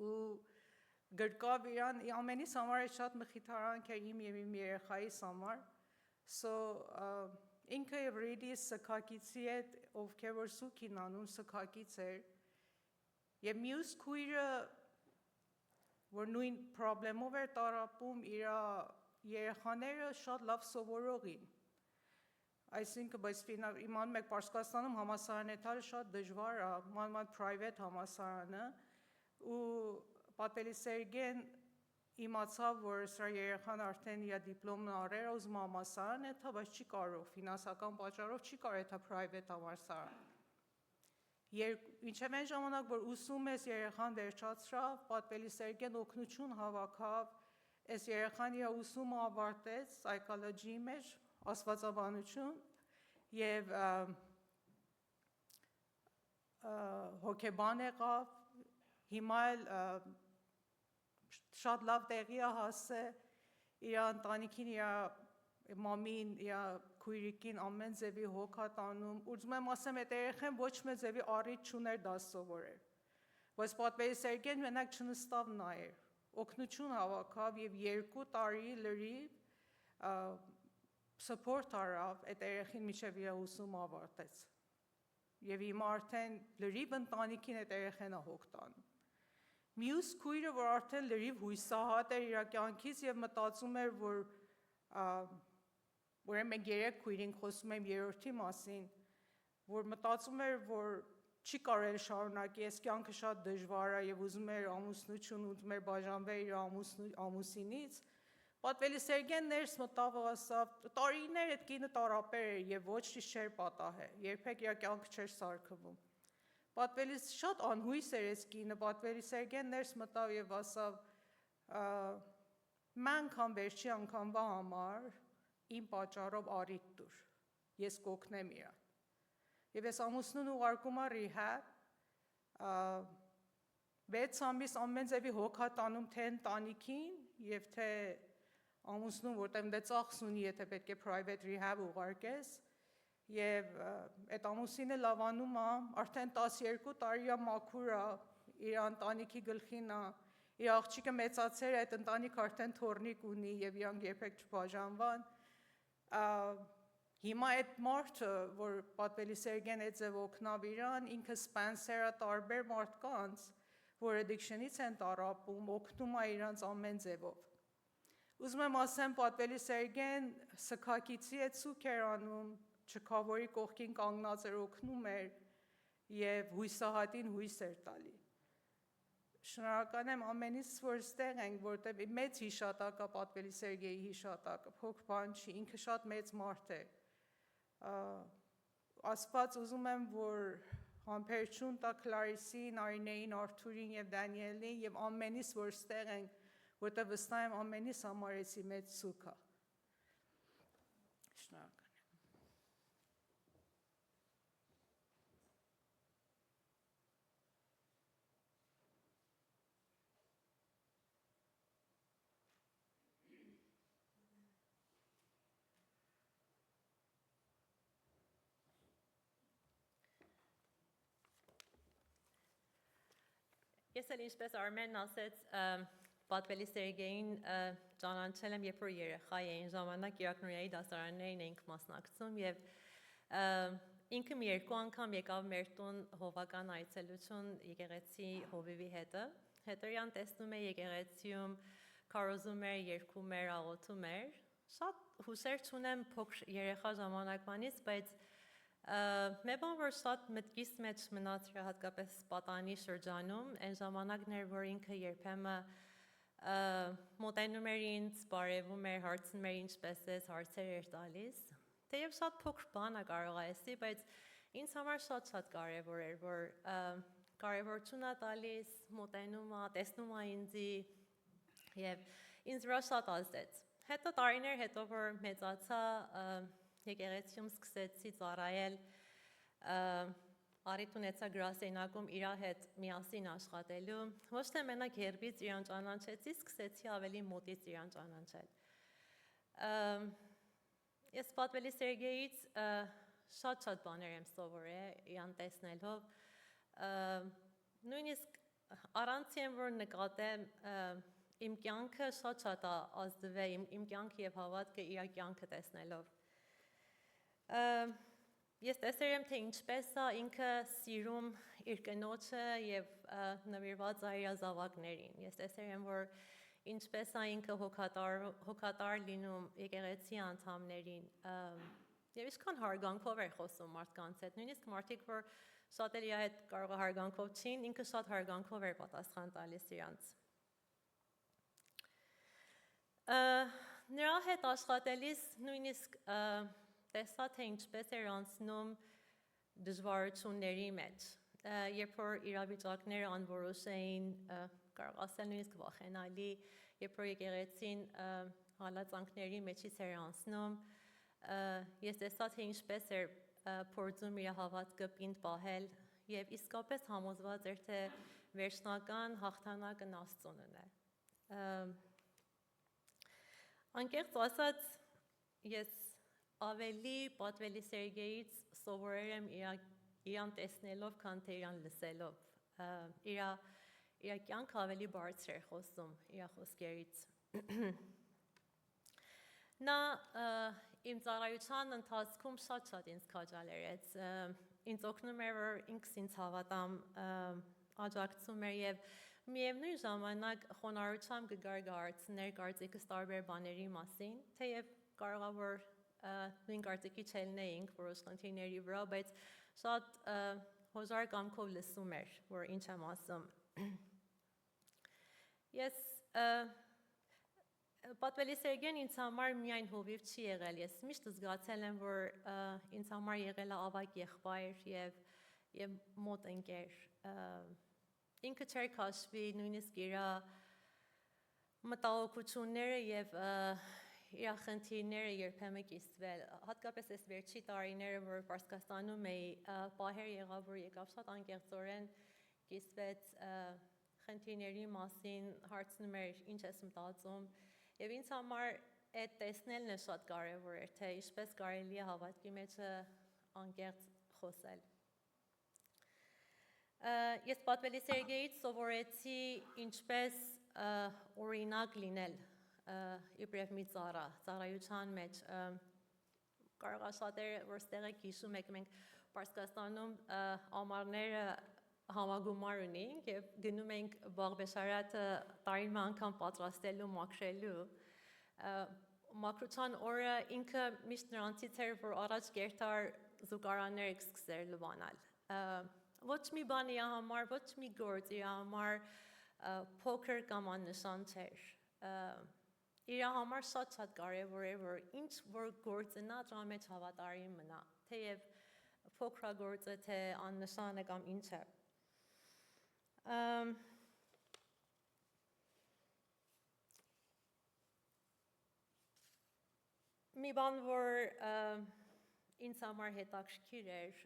ու գրկավ իրան, ամենից համար շատ մխիթարանք էր իմ և իմ երեխայիս համար, so ինքը և really սգակիցի հետ, ովքեր որ սուքին անում, սգակից էր, և մյուս քույրը, որ նույն պրոբլեմով էր տարապում, իր երեխաները շատ լավ սովորող էին, այսինքն, բայց իմանում եք Պարսկաստանում համալսարանեթարը շատ դժվար է, ման private համալսարանը, ու պատվելի Սերգեն իմացավ, որ սրա երեխան արդեն իր դիպլոմն առել, ուզում համալսարան էթա, բայց չի կարող, ֆինանսական պատճառով չի կարող էթա private համալսարան։ Մինչև այն ժամանակ, որ ուսում ես երեխան վերջացրավ, պատվելի Սերգեն օգնություն հավաքավ, այս երեխան իր ուսումը ավարտեց psychology-ի մեջ, աստվածաբանություն և հոգեբան եղավ, հիմա էլ շատ լավ տեղի է հասել, իր ընտանիքին, իր մամին, իր քույրիկին ամեն ձևի հոգ է տանում, ուզում եմ ասեմ, այդ երեխան ոչ մեծ ձևի առիթ չուներ դաս սովորել, բայց պատվելի Սերգեն մենակ չնստավ նայեր, օգնություն հավաքավ և 2 տարի լրիվ support արավ այդ երեխին մինչև իր ուսումը ավարտեց և հիմա արդեն լրիվ ընտանիքին այդ երեխան է հոգ տանում։ Մյուս քույրը, որ արդեն լրիվ հույսահատ էր իր կյանքից և մտածում էր, որ մենք 3 քույրին խոսում եմ 3-րդի մասին, որ մտածում էր, որ չի կարել շարունակի, այս կյանքը շատ դժվար է և ուզում էր ամուսնություն, ուզում էր բաժանվել իր ամուսինից, պատվելի Սերգեն ներս մտավ ու ասավ, տարիներ այդ կինը տառապեր էր և ոչ ճիշտ չէր պատահել, երբեք իր կյանքը չէր սարքվում։ Պատվելի շատ անհույս էր այս կինը, պատվելի Սերգեն ներս մտավ և ասավ, անգամ վերջի անգամվա համար իմ պատճառով առիթ տուր, ես կօգնեմ իրան։ Եվ ես ամուսնուն ուղարկում եմ rehab, 6 ամիս ամեն ձևի հոգ է տանում թե ընտանիքին և թե ամուսնուն, որտեղ դե ծախս ունի, եթե պետք է private rehab ուղարկես, և այդ ամուսինը լավանում է, արդեն 12 տարի է մաքուր է, իր ընտանիքի գլխին է, իր աղջիկը մեծացել է, այդ ընտանիքը արդեն թոռնիկ ունի և իրանք երբեք չբաժանվան, հիմա այդ մարդը, որ պատվելի Սերգեն այդ ձև օգնավ իրան, ինքը սպենսեր է տարբեր մարդկանց, որ addiction-ից են տառապում, օգնում է իրանց ամեն ձևով։ Ուզում եմ ասեմ, պատվելի Սերգեն սգակիցի հետ սուք էր անում, չքավորի կողքին կանգնած էր օգնում էր և հույսահատին հույս էր տալի։ Շնորհակալ եմ ամենից, որ ստեղ ենք, որտեղ մեծ հիշատակ է պատվելի Սերգեյի հիշատակը, փոքր բան չի, ինքը շատ մեծ մարդ է։ Աստված ուզում եմ, որ համբերություն տա Քլարիսին, Արինեին, Արթուրին և Դանիելին և ամենից, որ ստեղ ենք, որտեղ վստահ եմ ամենից համար էսի մեծ սուք է։ Շնորհակալ։ Ես էլ ինչպես Արմենն ասեց, պատվելի Սերգեյին ճանաչել եմ, երբ որ երեխա էին, ժամանակ Իրաքնորիայի դասարաններին էինք մասնակցում և ինքը մի 2 անգամ եկավ մեր տուն հովական այցելություն եկեղեցի հովիվի հետը, հետորյան տեսնում է եկեղեցիում, քարոզում էր, երգում էր, աղոթում էր, շատ հուսեր չունեմ փոքր երեխա ժամանակվանից, բայց Մեր բան որ շատ մտքիս մեջ մնաց իր հատկապես պատանի շրջանում, այն ժամանակներ, որ ինքը երբեմն մոտենում էր ինձ, բարևում էր, հարցնում էր ինչպես ես, հարցեր էր տալիս։ Թեև շատ փոքր բան է կարող ասի, բայց ինձ համար շատ կարևոր էր, որ կարևորություն է տալիս, մոտենում է, տեսնում է ինձի եւ ինձ վրա շատ ազդեց։ Հետո տարիներ հետո որ մեծացա, եկեղեցիում սկսեցի ծառայել, առիթ ունեցա գրասենյակում իր հետ միասին աշխատելու, ոչ թե մենակ երբից իրան ճանաչեցի, սկսեցի ավելի մոտից իրան ճանաչել։ Ես Պատվելի Սերգեյից շատ բաներ եմ սովորել իրան տեսնելով, նույնիսկ առանց եմ որ նկատեմ իմ կյանքը շատ ազդվել, իմ կյանքը եւ հավատքը իր կյանքը տեսնելով։ Ես տեսել եմ, թե ինչպես է ինքը սիրում իր կնոջը եւ նվիրված է իր զավակներին։ Ես տեսել եմ, որ ինչպես է ինքը հոգատար լինում եկեղեցի անդամներին եւ ինչքան հարգանքով էր խոսում մարդկանց հետ։ Նույնիսկ մարդիկ, որ շատ էլ իր հետ կարող է հարգանքով չին, ինքը շատ հարգանքով էր պատասխան տալիս իրանց։ Նրա հետ աշխատելիս նույնիսկ տեսա, թե ինչպես էր անցնում դժվարությունների մեջ, երբ որ իրավիճակները անորոշ էին, կարող ասել նույնիսկ վախենալի, երբ որ եկեղեցին հալածանքների մեջից էր անցնում, ես տեսա, թե ինչպես էր փորձում իր հավատքը պինդ պահել եւ իսկապես համոզված էր, թե վերջնական հաղթանակն Աստծունն է։ Անկեղծ ասած, ես ավելի Պատվելի Սերգեյից սովորել եմ իրան տեսնելով, քան թե իրան լսելով։ Իր կյանքը ավելի բարձր էր խոսում իր խոսքերից։ Նա իմ ծառայության ընթացքում շատ ինձ քաջալերեց, ինձ օգնում էր, որ ինքս ինձ հավատամ, աջակցում էր եւ միևնույն ժամանակ խոնարհությամբ կգարգարցներ կարծիքս տարբեր բաների մասին, թեև կարող է որ նույն կարծիքի չելնեինք որոշ խնդիրների վրա, բայց շատ հոժար կամքով լսում էր, որ ինչ եմ ասում։ Ես Պատվելի Սերգեյն ինձ համար միայն հովիվ չի եղել, ես միշտ զգացել եմ, որ ինձ համար եղել է ավագ եղբայր եւ մոտ ընկեր։ Ինքը չէր քաշվի նույնիսկ իր մտահոգությունները եւ իր խնդիրները երբեմն կիսվել, հատկապես այս վերջի տարիները, որ Պարսկաստանում էի, պահեր եղավ, որ եկավ շատ անկեղծորեն կիսվեց խնդիրների մասին, հարցնում էր ինչ ես մտածում, եւ ինձ համար այդ տեսնելն է շատ կարեւոր էր, թե ինչպես կարելի է հավատքի մեջ անկեղծ խոսել։ Ես Պատվելի Սերգեյից սովորեցի ինչպես օրինակ լինել իբրև մի ծառայության մեջ, կարող է շատերը, որ ստեղ եք հիշում եք, մենք Պարսկաստանում ամառները համագումար ունեինք եւ գնում ենք բաղբեշարատը տարին անգամ պատրաստելու, մաքրելու, մաքրության օրը ինքը միշտ նրանցից էր, որ առաջ կերտար զուգարաններ սկսեր լվանալ, ոչ մի բան իր համար, ոչ մի գործ իր համար փոքր կամ աննշան չէր, իր համար շատ կարևոր էր, որ ինչ որ գործնա դրա մեջ հավատարիմ մնա, թեև փոքրագործը, թե աննշանը կամ ինչը։ Մի բան, որ ինձ համար հետաքրքիր էր,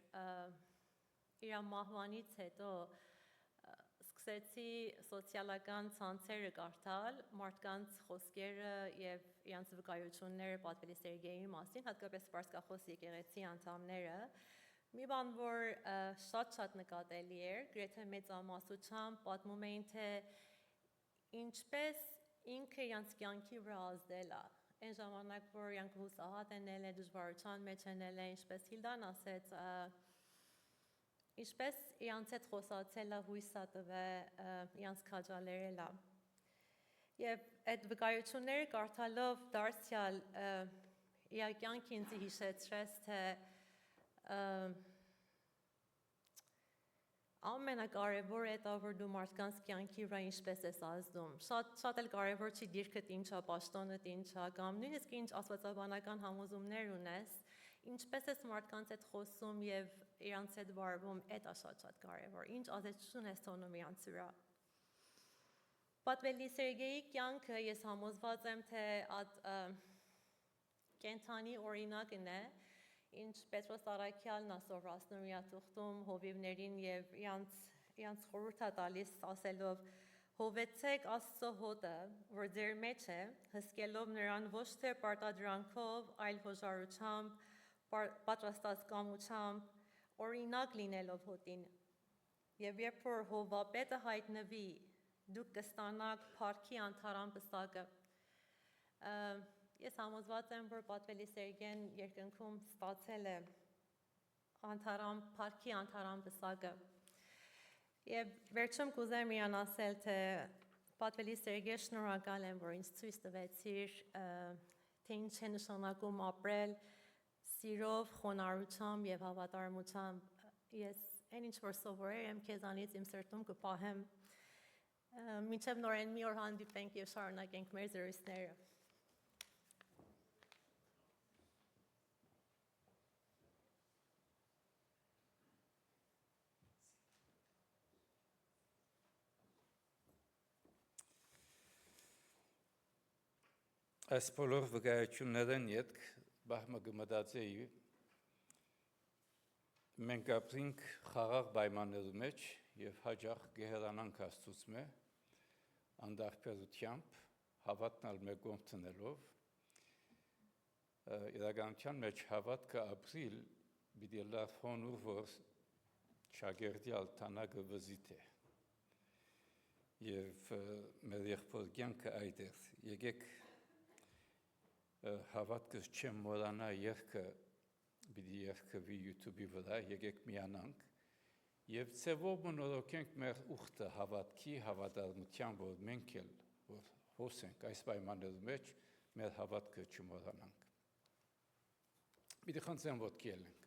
իր մահվանից հետո սկսեցի սոցիալական ցանցերը կարդալ, մարդկանց խոսքերը եւ իրենց վկայությունները Պատվելի Սերգեյի մասին, հատկապես Պարսկախոս եկեղեցի անդամները։ Մի բան, որ շատ նկատելի էր, գրեթե մեծամասնությամբ պատմում էին, թե ինչպես ինքը իրենց կյանքի վրա ազդել է։ Այն ժամանակ, որ իրենք հուսահատ են ելել, դժվարության մեջ են ելել, ինչպես Հիլդան ասեց, ինչպես իրենց հետ խոսացել է, հույս է տվել, իրենց քաջալերել է։ Եվ այդ վկայությունները կարդալով դարձյալ իր կյանքը ինձ հիշեցրեց, թե Ամենակարևորը է դա, որ դու մարդկանց կյանքի վրա ինչպես ես ազդում։ Շատ էլ կարևոր չի դիրքդ ինչա, պաշտոնդ ինչա, կամ նույնիսկ ինչ աստվածաբանական համոզումներ ունես, ինչպես ես մարդկանց հետ խոսում եւ իրանց հետ վարվում, դա շատ կարևոր։ Ինչ ազդեցություն ես թողնում իրանց վրա։ Պատվելի Սերգեյի կյանքը ես համոզված եմ, թե կենթանի օրինակն է, ինչ Պետրոս Արաքյալն ասովրացնում իր թուղթում հովիվներին եւ իրանց խորհուրդ է տալիս ասելով. «Հովեցեք Աստծո հոտը, որ ձեր մեջ է, հսկելով նրան ոչ թե պարտադրանքով, այլ հոժարությամբ, պատրաստած կամությամբ, օրինակ լինելով հոտին։ Եվ երբ որ հովապետը հայտնվի, դուք կստանաք փառքի անթարան պսակը»։ Ես համոզված եմ, որ պատվելի Սերգեն երկնքում ստացել է փառքի անթարան պսակը։ Եվ վերջում կուզեմ իրան ասել, թե պատվելի Սերգե, շնորհակալ եմ, որ ինձ ցույց տվեցիր, թե ինչ է նշանակում ապրել սիրով, խոնարհությամբ եւ հավատարմությամբ։ Ես այն ինչ որ սովորել եմ քեզանից իմ սրտում կպահեմ, մինչև նորեն մի օր հանդիպենք եւ շարունակենք մեր զրույցները։ Այս բոլոր վկայություններն ետք բահմը գմդացեի մենք ապրինք խաղաղ պայմաններու մեջ եւ հաջող գեհրանանք Աստծուց մե անդարբերությամբ հավատնալ մեկում տնելով իրականության մեջ հավատքը ապրիլ պիտի լավ որ շագերտյալ տանագը վզիտ է եւ մեր եղբոր կյանքը այդ է եկեք հավատքս չեմ մոռանա երգը պիտի երգվի YouTube-ի վրա եկեք միանանք եւ ծեվով մնորոքենք մեր ուխտը հավատքի հավատարմության որ մենք էլ որ հոսենք այս պայմաններու մեջ մեր հավատքը չմոռանանք պիտի խնդրեմ ոտքի ելնենք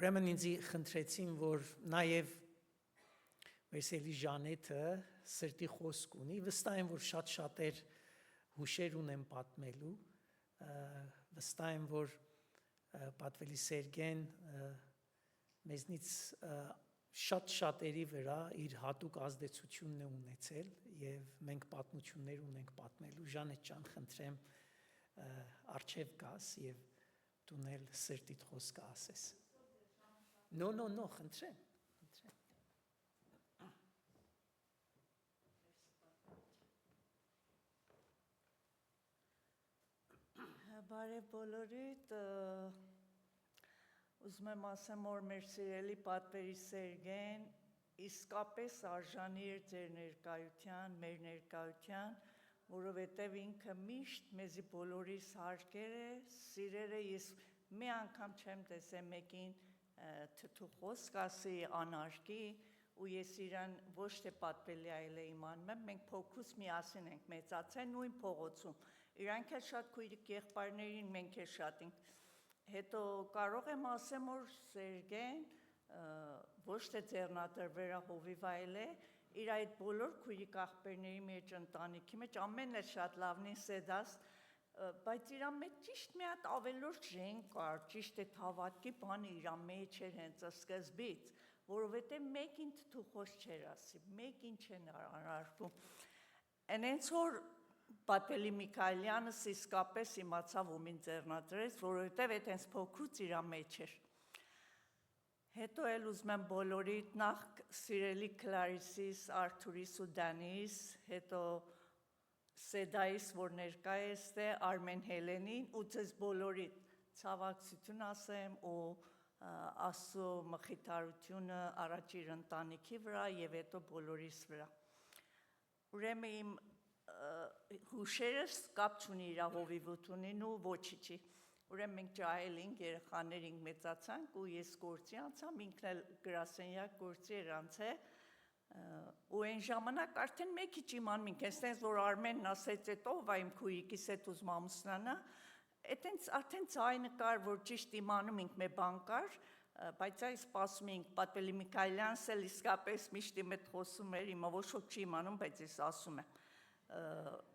Ուրեմն ինձ խնդրեցին, որ նաև մեր սելի Ժանեթը սրտի խոսք ունի, վստահ եմ, որ շատ-շատեր հուշեր ունեն պատմելու, վստահ եմ, որ պատվելի Սերգեն մեզնից շատ-շատերի վրա իր հատուկ ազդեցությունն է ունեցել և մենք պատմություններ ունենք պատմելու, Ժանեթ ջան, խնդրեմ առջև գաս և դուն էլ սրտիդ խոսքը ասես։ No, խնդրեմ։ Բարև բոլորիդ, ուզում եմ ասեմ, որ մեր սիրելի պատվերի Սերգեն իսկապես արժանի էր ձեր ներկայության, մեր ներկայության, որովհետև ինքը միշտ մեզի բոլորիս հարգեր է, սիրեր է, ես մի անգամ չեմ տեսել մեկին թթու խոսք ասի, անարգի, ու ես իրան ոչ թե պատվելի այլ է իմանում եմ, մենք փոքրուց միասին ենք մեծացել նույն փողոցում, իրանք էլ շատ քույրիկ եղբայրներին, մենք էլ շատ ենք, հետո կարող եմ ասեմ, որ Սերգեն ոչ թե ձեռնադրվերա հովիվ այլ է, իր այդ բոլոր քույրիկ աղբերների մեջ, ընտանիքի մեջ, ամենն էլ շատ լավն են սեդաս, բայց իրան մեջ ճիշտ մի հատ ավելորդ ժեն կար, ճիշտ այդ հավատքի բանը իրան մեջ էր հենց սկզբից, որովհետև մեկին թթու խոսք չէր ասի, մեկին չեն անարգում, այնց որ պատվելի Միքայելյանս իսկապես իմացավ ում ինձ ձեռնադրեց, որովհետև այդ հենց փոքրուց իրան մեջ էր։ Հետո էլ ուզում եմ բոլորիդ նախ սիրելի Քլարիսիս, Արթուրիս ու Դանիս, հետո Սեդայիս, որ ներկա է ստե, Արմեն Հելենին ու ձեզ բոլորիդ ցավակցություն ասեմ ու Աստծո մխիթարությունը առաջ իր ընտանիքի վրա և հետո բոլորիս վրա։ Ուրեմն իմ հուշերս կապ չունի իր հովիվությունին ու ոչիչի։ Ուրեմն մենք ջահել էինք, երեխաներ ենք մեծացանք ու ես գործի անցամ, ինքն էլ գրասենյակ գործի էր անցել ու այն ժամանակ արդեն մեկի չիմանում ենք, այնպես որ Արմենն ասեց, այդ ով է իմ քույրիկիս հետ ուզում ամուսնանա, այդտենց արդեն ձայնը կար, որ ճիշտ իմանում ենք մի բան կար, բայց այս սպասում էինք, պատվելի Միքայելյանս էլ իսկապես միշտ իմ հետ խոսում էր, հիմա ոչ ոք չի իմանում, բայց ես ասում եմ,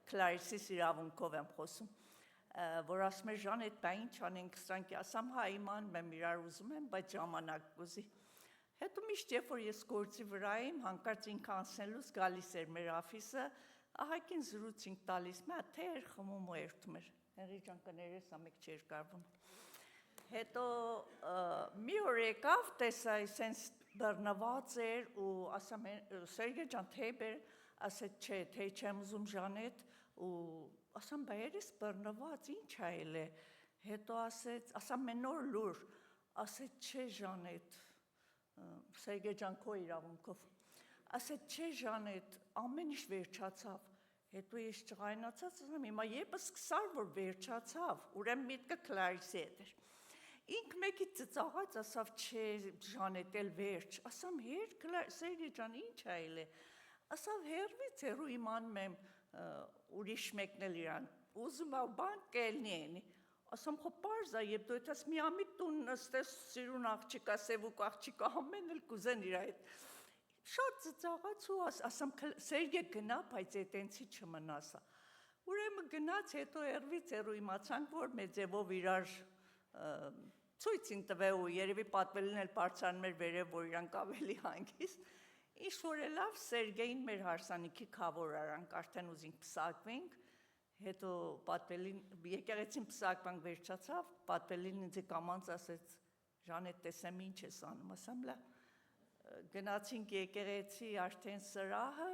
Քլարիսիս իրավունքով եմ խոսում, որ ասում էր Ժան, այդ բա ինչ անենք սրանք, ասամ հա իմանում եմ, իրար ուզում եմ, բայց ժամանակ կուզի։ Հետո միշտ երբ որ ես գործի վրա եմ, հանկարծ ինքը անցնելուց գալիս էր մեր աֆիսը, ահագին զրույց ենք տալիս, մի հատ թե էր խմում ու երդում էր, Հենրի ջան կներես, ամեկ չէր կարվում։ Հետո մի օր եկավ, տեսա այսենց բռնված էր ու ասամ Սերգե ջան թե բեր, ասեց չէ, թե չեմ ուզում Ժանեթ ու ասամ բա երես բռնված, ինչ այլ է։ Հետո ասեց, ասամ մենոր լուր, ասեց չէ Ժանեթ, Սերգե ջան քո իրավունքով։ ասեց չէ Ժանետ, ամեն ինչ վերջացավ։ Հետո ես ջղայնացած ասում հիմա եւս սկսար որ վերջացավ, ուրեմն միտքը Քլարիսի հետ էր։ Ինք մեկի ծծաղած ասավ չէ Ժանետ էլ վերջ, ասամ հեր Սերգեյ ջան ինչ այլ է։ Ասավ հերվից հերու իմանում եմ ուրիշ մեկն էլ իրան ուզում ա բան կելնի էնի։ Ասամ խո պարզ է, երբ դու այդպես միամիտ տուն նստես սիրուն աղջիկա, սևուկ աղջիկա, ամեն էլ կուզեն իր այդ։ Շատ ծծաղաց ու ասամ Սերգեյ գնա, բայց այդ այնցի չմնասա։ Ուրեմն գնաց, հետո երվից հերու իմացանք, որ մեծևով իրար ցույցին տվե ու երևի պատվելին էլ բարձրանում էր վերև, որ իրանք ավելի հանգիստ։ Ինչ որ է լավ Սերգեյին մեր հարսանիքի քավոր արանք, արդեն ուզինք փսակվենք, հետո պատվելին եկեղեցին փսակվանք վերջացավ, պատվելին ինձ կամանց ասեց Ժանետ տեսեմ ինչ ես անում, ասամ լավ գնացինք եկեղեցի արդեն սրահը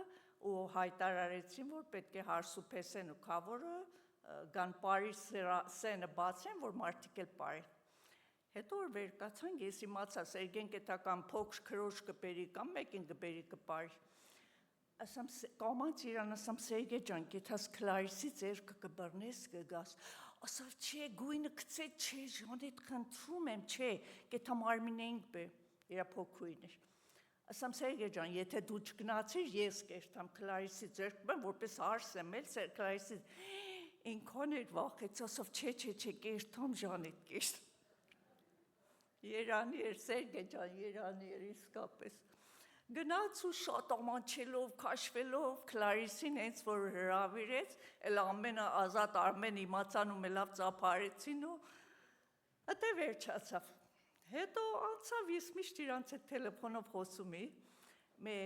ու հայտարարեցին, որ պետք է հարսուփեսեն ու քավորը գան բարի սենը բացեն, որ մարդիկ էլ բարեն։ Հետո որ վեր կացանք, ես իմացա Սերգեյն կետական փոքր քրոջ կպերի կամ մեկին կպերի կպարի։ Ասամ կամանց իրան ասամ Սերգեյ ջան, գետաս Քլարիսի ձերքը կբռնես կգաս։ Ասավ չէ, գույնը գցե, չէ, Ժանետ խնդրում եմ, չէ, գետա Մարմինեինք բե, իրա փոքրույն էր։ Ասամ Սերգեյ ջան, եթե դու չգնացիր, ես կերտամ Քլարիսի ձերքը բեմ, որպես արսեմ էլ Քլարիսի ինքան էր վախեց, ասավ չէ, կերտամ Ժանետ կերտ։ Երանի էր Սերգեյ ջան, երանի էր իսկապես։ Գնաց ու շատ ամանչելով, քաշվելով Քլարիսին հենց որ հրավիրեց, էլ ամենը ազատ Արմեն իմացան ու մելավ ծափարեցին ու այդե վերջացավ։ Հետո անցավ ես միշտ իրանց հետ տելեֆոնով խոսում էի, մե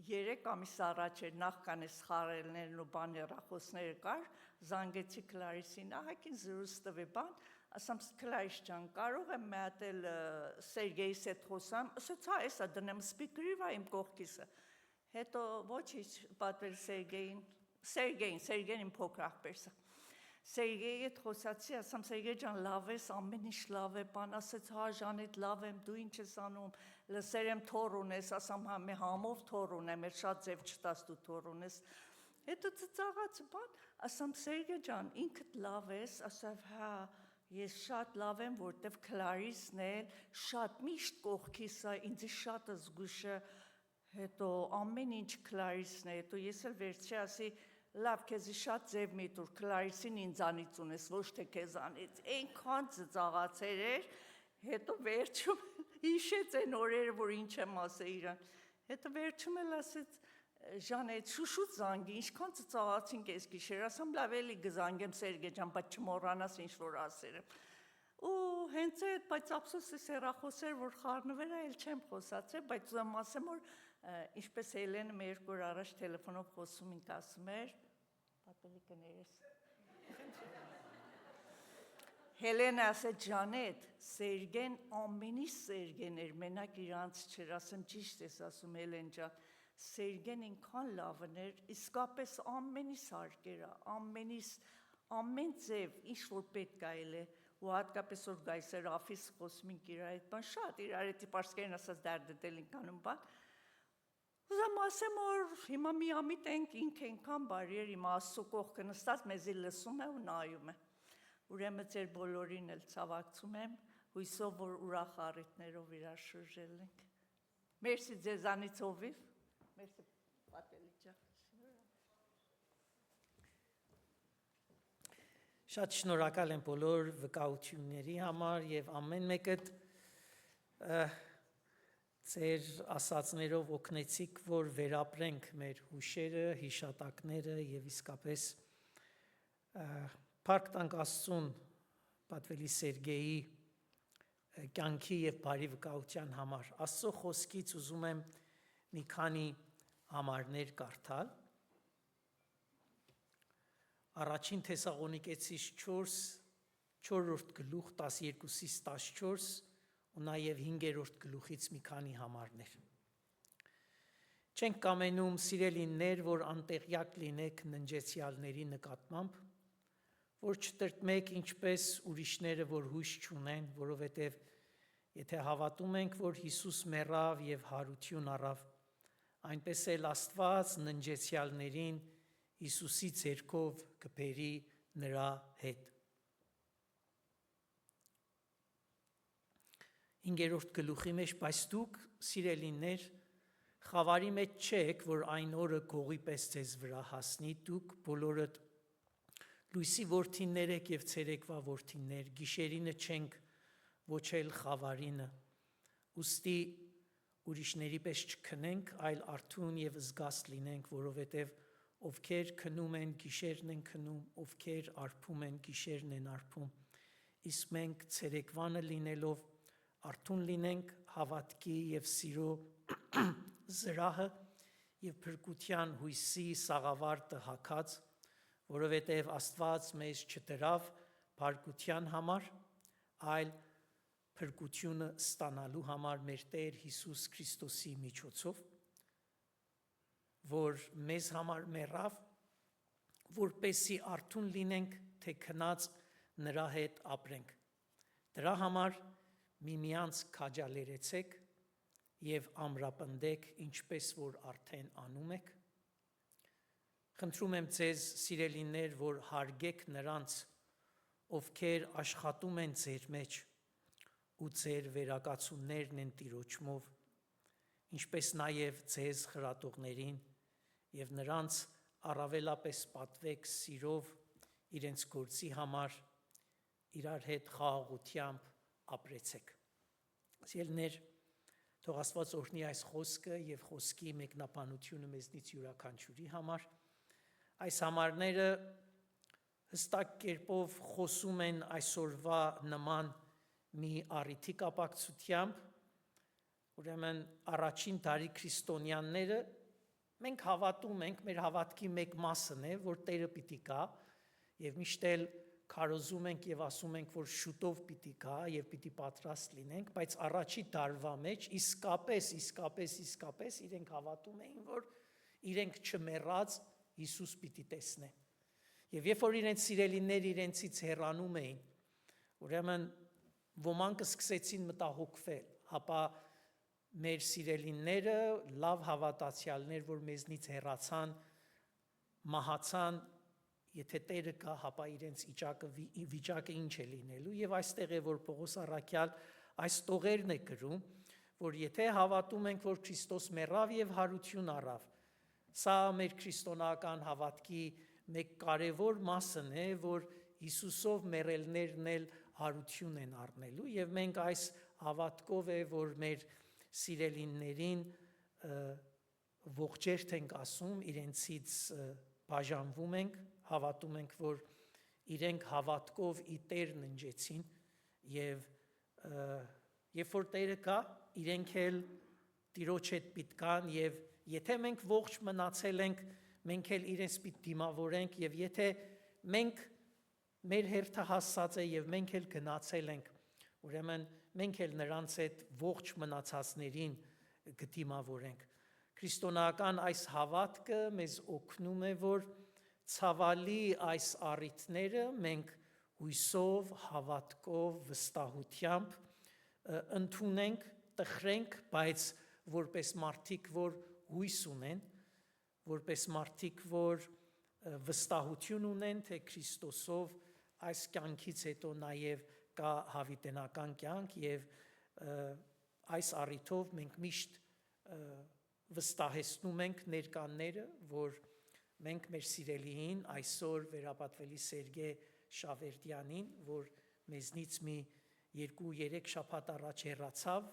3 ամիս առաջ էր նախքան էս խարելներն ու բան հեռախոսները կար, զանգեցի Քլարիսին, ահագին զրույց տվե բան, ասամ Քլարիս ջան, կարող եմ մի հատ էլ Սերգեյիս հետ խոսամ, ասեց հա, էսա դնեմ սպիկրի վրա իմ կողքիսը։ Հետո ոչինչ պատվել Սերգեյին իմ փոքր աղբերս է։ Սերգեյի հետ խոսացի, ասամ Սերգեյ ջան, լավ ես, ամեն ինչ լավ է, բան, ասեց հա Ժանետ, լավ եմ, դու ինչ ես անում, լսեր եմ թոր ունես, ասամ հա մի համով թոր ունեմ, էլ շատ ձև չտաս դու թոր ունես։ Հետո ծծաղաց բան, ասամ Սերգեյ ջան, ինքդ լավ ես, ասավ հա ես շատ լավ եմ, որտեվ Քլարիսն էլ շատ միշտ կողքիս է, ինձ շատ զգուշ է, հետո ամեն ինչ Քլարիսն է, հետո ես էլ վերջի ասի լավ քեզի շատ ձև մի տուր Քլարիսին ինձանից ունես, ոչ թե քեզանից, այնքան ծծաղացեր էր, հետո վերջում հիշեց այն օրերը, որ ինչ եմ ասել իրան, հետո վերջում էլ ասեց Ժանետ շուշուտ զանգի, ինչքան ծծաղացինք այս գիշեր, ասամ լավ էլի կզանգեմ Սերգեյ ջան, բայց չմոռանաս ինչ որ ասել եմ։ Ու հենց այդ, բայց ափսոսս հեռախոսեր, որ խառնվեր, այլ չեմ խոսացել, բայց ուզում ասեմ, որ ինչպես Հելենը մի երկու օր առաջ տելեֆոնով խոսում ինք ասում էր, պատելի կներես։ Հելենը ասեց Ժանետ, Սերգեն ամենից Սերգեն էր, մենակ իրանց չէր, ասեմ ճիշտ ես ասում Հելեն ջան, Սերգեն ինքան լավն էր, իսկապես ամենից հարկեր է, ամեն ձև, ինչ որ պետք այլ է, ու հատկապես որ գայսեր ափիս խոսում ինք իրար այդ բան, շատ իրար էտի պարսկերին ասած դարդետել ինք անում բան, ուզամ ասեմ, որ հիմա միամիտ ենք ինք ենքան բարի էր, հիմա Աստծո կողքը նստած մեզի լսում է ու նայում է, ուրեմն ձեր բոլորին էլ ցավակցում եմ, հույսով որ ուրախ առիթներով իրար շրջել ենք, մերսի ձեզանից հովիվ, մերսի պատելի ջան, Շատ շնորհակալ եմ բոլոր վկայությունների համար եւ ամեն մեկդ ձեր ասածներով օգնեցիք, որ վերապրենք մեր հուշերը, հիշատակները եւ իսկապես փառք տանք Աստծուն պատվելի Սերգեյի կյանքի եւ բարի վկայության համար։ Աստծո խոսքից ուզում եմ մի քանի համարներ կարդալ։ Առաջին Թեսաղոնիկեցիս 4-րդ գլուխ 12-ից 14 ու նաև 5-րդ գլուխից մի քանի համարներ։ Չենք կամենում սիրելիներ, որ անտեղյակ լինեք ննջեցյալների նկատմամբ, որ չտրտմեք ինչպես ուրիշները, որ հույս չունեն, որովհետև եթե հավատում ենք, որ Հիսուս մեռավ եւ հարություն առավ, այնպես էլ Աստված ննջեցյալներին Հիսուսի ցերկով կբերի նրա հետ։ 5-րդ գլուխի մեջ, բայց դուք, սիրելիներ, խավարի մեջ չեք, որ այն օրը գողի պես ձեզ վրա հասնի, դուք բոլորդ լույսի որդիներ եք եւ ցերեկվա որդիներ, գիշերինը չենք ոչել խավարինը, ուստի ուրիշների պես չքնենք, այլ արթուն եւ զգաստ լինենք, որովհետեւ ովքեր քնում են, գիշերն են քնում, ովքեր արփում են, գիշերն են արփում, իսկ մենք ցերեկվանը լինելով արթուն լինենք հավատքի եւ սիրո զրահը եւ փրկության հույսի սաղավարտը հագած, որովհետեւ Աստված մեզ չդրավ փրկության համար, այլ փրկությունը ստանալու համար մեր Տեր Հիսուս Քրիստոսի միջոցով, որ մեզ համար մեռավ, որպեսի արթուն լինենք, թե քնած նրա հետ ապրենք։ Դրա համար միմյանց քաջալերեցեք եւ ամրապնդեք, ինչպես որ արդեն անում եք։ Խնդրում եմ ձեզ, սիրելիներ, որ հարգեք նրանց, ովքեր աշխատում են ձեր մեջ ու ձեր վերակացություններն են Տիրոջմով, ինչպես նաև ձեզ խրատողներին եւ նրանց առավելապես պատվեք սիրով իրենց գործի համար իրար հետ խաղաղությամբ ապրեցեք։ Սիրելիներ, թող Աստված օրհնի այս խոսքը եւ խոսքի մեկնաբանությունը մեզնից յուրաքանչյուրի համար։ Այս համարները հստակ կերպով խոսում են այսօրվա նման մի առիթի կապակցությամբ, ուրեմն առաջին դարի քրիստոնյաները մենք հավատում ենք, մեր հավատքի մեկ մասն է, որ Տերը պիտի գա եւ միշտ էլ քարոզում ենք եւ ասում ենք, որ շուտով պիտի գա եւ պիտի պատրաստ լինենք, բայց առաջի դարվա մեջ իսկապես իրենք հավատում էին, որ իրենք չմեռած Հիսուս պիտի տեսնեն։ Եվ երբ որ իրենց սիրելիներ իրենցից հեռանում էին, ուրեմն ոմանք սկսեցին մտահոգվել, հապա մեր սիրելիները, լավ հավատացյալներ, որ մեզնից հեռացան, մահացան, եթե Տերը կա, հապա իրենց վիճակը ինչ է լինելու, եւ այստեղ է, որ Պողոս առաքյալ այս տողերն է գրում, որ եթե հավատում ենք, որ Քրիստոս մեռավ եւ հարություն առավ, սա մեր քրիստոնեական հավատքի մեկ կարևոր մասն է, որ Հիսուսով մեռելներն էլ հարություն են առնելու, եւ մենք այս հավատքով է, որ մեր սիրելիներին ողջերթ ենք ասում, իրենցից բաժանվում ենք, հավատում ենք, որ իրենք հավատքով ի Տեր ննջեցին եւ երբ որ Տերը կա, իրենք էլ Տիրոջ հետ պիտի գան եւ եթե մենք ողջ մնացել ենք, մենք էլ իրենց պիտի դիմավորենք եւ եթե մենք մեր հերթը հասած է եւ մենք էլ գնացել ենք, ուրեմն մենք էլ նրանց հետ ողջ մնացածներին կդիմավորենք։ Քրիստոնեական այս հավատքը մեզ օգնում է, որ ցավալի այս առիթները մենք հույսով, հավատքով, վստահությամբ ընդունենք, տխրենք, բայց որպես մարդիկ, որ հույս ունեն, որպես մարդիկ, որ վստահություն ունեն, թե Քրիստոսով այս կյանքից հետո նաև կա հավիտենական կյանք եւ այս առիթով մենք միշտ վստահեցնում ենք ներկաները, որ մենք մեր սիրելիին այսօր վերապատվելի Սերգե Շավերդյանին, որ մեզնից մի 2-3 շաբաթ առաջ հեռացավ,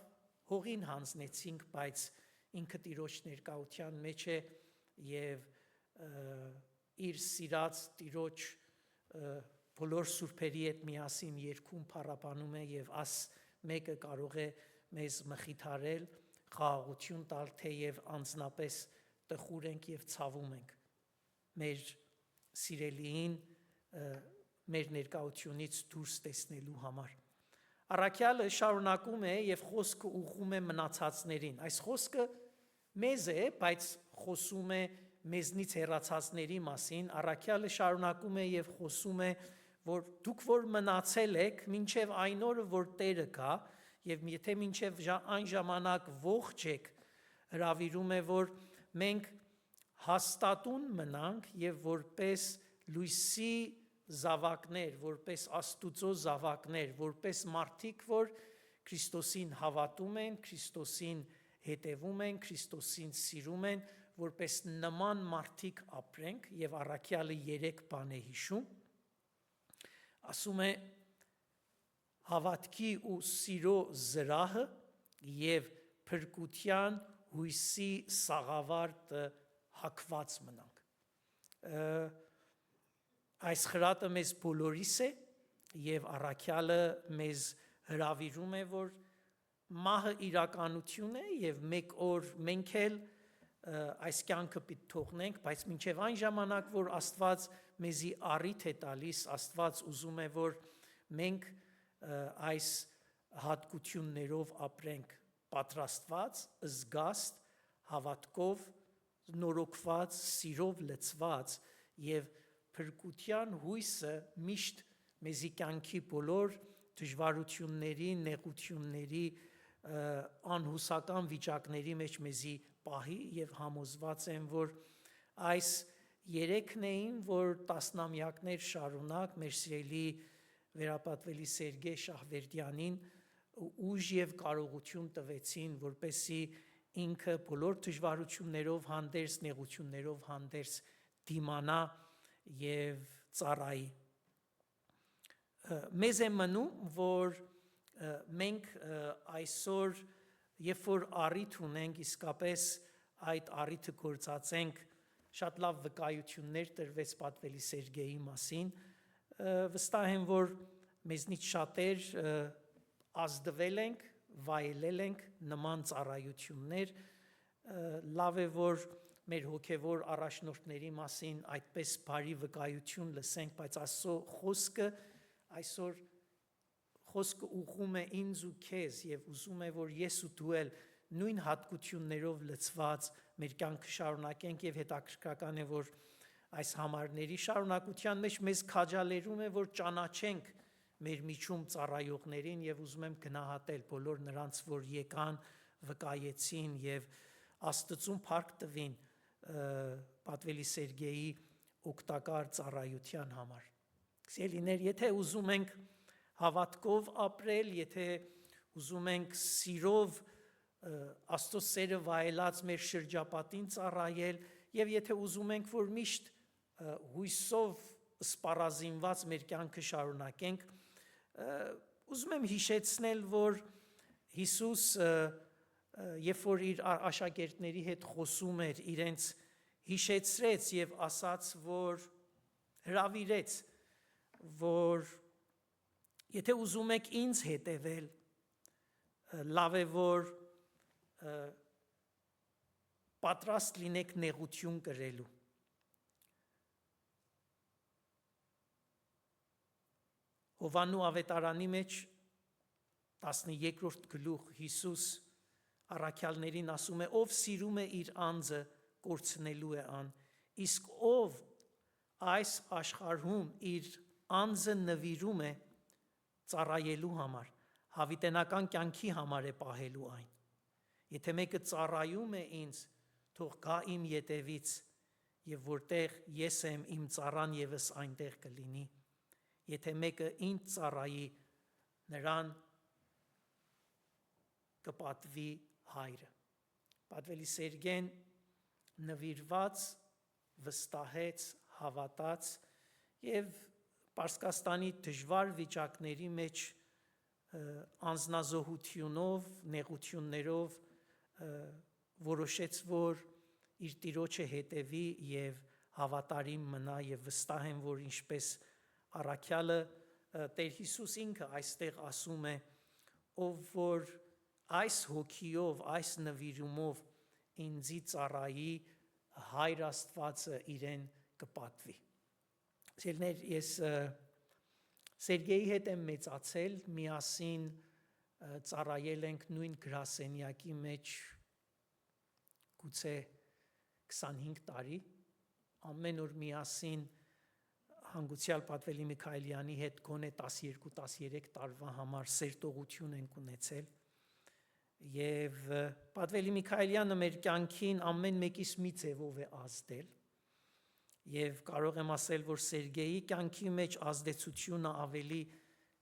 հողին հանձնեցինք, բայց ինքը Տիրոջ ներկայության մեջ է եւ իր սիրած Տիրոջ բոլոր սուրբերի հետ միասին երգում փառաբանում է եւ աս մեկը կարող է մեզ մխիթարել, խաղաղություն տալ, թեև անձնապես տխուր ենք եւ ցավում ենք մեր սիրելիին մեր ներկայությունից դուրս տեսնելու համար։ Առաքյալը շարունակում է եւ խոսքը ուղղում է մնացածներին։ Այս խոսքը մեզ է, բայց խոսում է մեզնից հեռացածների մասին։ Առաքյալը շարունակում է եւ խոսում է, որ դուք որ մնացել եք, մինչև այն օրը, որ Տերը գա, եւ եթե մինչև այն ժամանակ ողջ եք, հրավիրում է, որ մենք հաստատուն մնանք եւ որպես լույսի զավակներ, որպես Աստուծո զավակներ, որպես մարդիկ, որ Քրիստոսին հավատում են, Քրիստոսին հետևում են, Քրիստոսին սիրում են, որպես նման մարդիկ ապրենք եւ առաքյալը 3 բան է հիշում։ Ասում է հավատքի ու սիրո զրահը եւ փրկության հույսի սաղավարտը հակված մնանք։ Այս խրատը մեզ բոլորիս է եւ առաքյալը մեզ հրավիրում է, որ մահը իրականություն է եւ մեկ օր մենք էլ այս կյանքը պիտի թողնենք, բայց մինչև այն ժամանակ, որ Աստված մեզի առիթ է տալիս, Աստված ուզում է, որ մենք այս հատկություններով ապրենք, պատրաստված, զգաստ, հավատքով, նորոգված, սիրով լցված եւ փրկության հույսը միշտ մեզի կյանքի բոլոր դժվարությունների, նեղությունների, անհուսական վիճակների մեջ մեզի պահի եւ համոզված եմ, որ այս 3-ն էին, որ տասնամյակներ շարունակ մեր սիրելի վերապատվելի Սերգեյ Շահվերդյանին ուժ եւ կարողություն տվեցին, որպեսզի ինքը բոլոր դժվարություններով հանդերձ, նեղություններով հանդերձ դիմանա եւ ծառայի։ Մեզ է մնում, որ մենք այսօր, երբ որ առիթ ունենք, իսկապես այդ առիթը գործածենք, շատ լավ վկայություններ տրվեց պատվելի Սերգեյի մասին, վստահ եմ, որ մեզնից շատեր ազդվել ենք, վայելել ենք նման ծառայություններ, լավ է, որ մեր հոգևոր առաջնորդների մասին այդպես բարի վկայություն լսենք, բայց Աստծո խոսքը այսօր խոսքը ուղղում է ինձ ու քեզ եւ ուզում է, որ ես ու դու էլ նույն հատկություններով լցված մեր կյանքը շարունակենք եւ հետաքրքրական է, որ այս համարների շարունակության մեջ մեզ քաջալերում է, որ ճանաչենք մեր միջում ծառայողներին եւ ուզում եմ գնահատել բոլոր նրանց, որ եկան, վկայեցին եւ Աստծուն փառք տվին պատվելի Սերգեյի օգտակար ծառայության համար։ Սիրելիներ, եթե ուզում ենք հավատքով ապրել, եթե ուզում ենք սիրով Աստծո սերը վայելած մեր շրջապատին ծառայել եւ եթե ուզում ենք, որ միշտ հույսով սպառազինված մեր կյանքը շարունակենք, ուզում եմ հիշեցնել, որ Հիսուս երբ որ իր աշակերտների հետ խոսում էր, իրենց հիշեցրեց եւ ասաց, որ հրավիրեց, որ եթե ուզում եք ինձ հետևել, լավ է, որ պատրաստ լինեք նեղություն կրելու։ Հովանու ավետարանի մեջ 13-րդ գլուխ Հիսուս առաքյալներին ասում է, ով սիրում է իր անձը, կորցնելու է ան, իսկ ով այս աշխարհում իր անձը նվիրում է ծառայելու համար, հավիտենական կյանքի համար է պահելու այն։ Եթե մեկը ծառայում է ինձ, թող գա իմ ետևից, եւ որտեղ ես եմ, իմ ծառան եւս այնտեղ կլինի։ Եթե մեկը ինձ ծառայի, նրան կպատվի հայրը։ Պատվելի Սերգեն նվիրված, վստահեց, հավատաց եւ Պարսկաստանի դժվար վիճակների մեջ անznազոհությունով, նեղություններով որոշեց, որ իր տիրոջը հետևի եւ հավատարիմ մնա եւ վստահ եմ, որ ինչպես առաքյալը Տեր Հիսուս ինքը այստեղ ասում է, ով որ այս հոգիով, այս նվիրումով ինձի ծառայի, Հայր Աստվածը իրեն կպատվի։ Սիրելիներ, ես Սերգեյի հետ եմ մեծացել, միասին ծառայել ենք նույն գրասենյակի մեջ գուցե 25 տարի, ամեն օր միասին հանգուցյալ պատվելի Միքայելյանի հետ գոնե 12-13 տարվա համար սերտողություն ենք ունեցել Եվ Պատվելի Միքայելյանը մեր կյանքին ամեն մեկից մի ձևով է ազդել եւ կարող եմ ասել, որ Սերգեյի կյանքի մեջ ազդեցությունը ավելի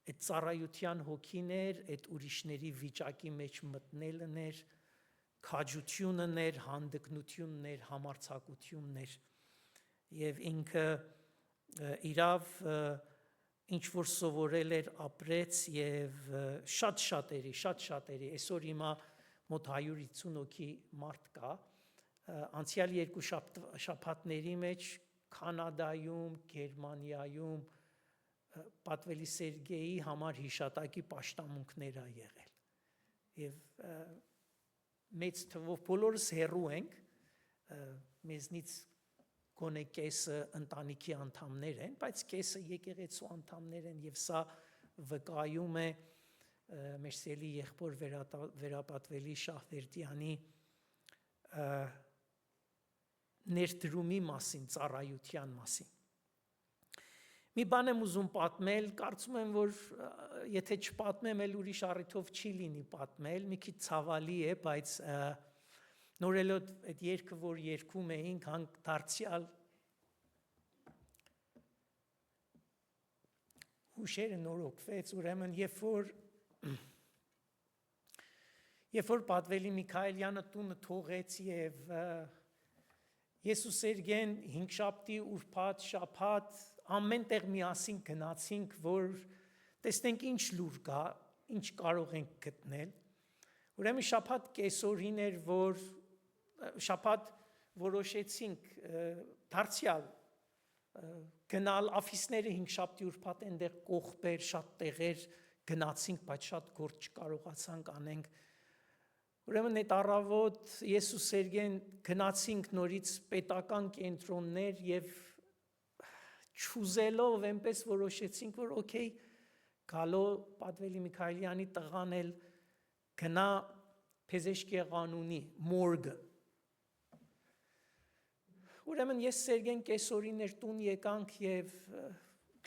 այդ ծառայության հոգին էր, այդ ուրիշների վիճակի մեջ մտնելն էր, քաջությունն էր, հանդգնությունն էր, համարձակությունն էր եւ ինքը իրավ ինչ որ սովորել էր ապրեց եւ շատ շատերի այսօր հիմա մոտ 150 հոգի մարդ կա անցյալ երկու շաբաթների մեջ Կանադայում, Գերմանիայում Պատվելի Սերգեյի համար հիշատակի պաշտամունքներ ա եղել եւ մեծ թվով բոլորս հեռու ենք մեզնից գոնե կեսը ընտանիքի անդամներ են, բայց կեսը եկեղեցու անդամներ են եւ սա վկայում է մեր սիրելի եղբոր վերապատվելի Շահվերդյանի ներդրումի մասին, ծառայության մասին։ Մի բան եմ ուզում պատմել, կարծում եմ, որ եթե չպատմեմ, էլ ուրիշ առիթով չի լինի պատմել, մի քիչ ցավալի է, բայց նորելոտ այդ երգը, որ երգում էինք, հանք դարձյալ հուշերը նորոգվեց, ուրեմն երբ որ Պատվելի Միքայելյանը տունը թողեց եւ ես ու Սերգեն հինգշաբթի ուրբաթ շաբաթ ամեն տեղ միասին գնացինք, որ տեսնենք ինչ լուր կա, ինչ կարող ենք գտնել։ Ուրեմն շաբաթ կեսօրին էր, որ շաբաթ որոշեցինք դարձյալ գնալ աֆիսները հինգշաբթի ուրբաթ այնտեղ կողբեր շատ տեղեր գնացինք, բայց շատ գործ չկարողացանք անենք։ Ուրեմն այդ առավոտ ես ու Սերգեն գնացինք նորից պետական կենտրոններ եւ չուզելով այնպես որոշեցինք, որ օքեյ գալո Պատվելի Միքայելյանի տղան էլ գնա Փեզեշկի ղանունի մորգը։ Ուրեմն ես Սերգեն կեսօրին էր տուն եկանք եւ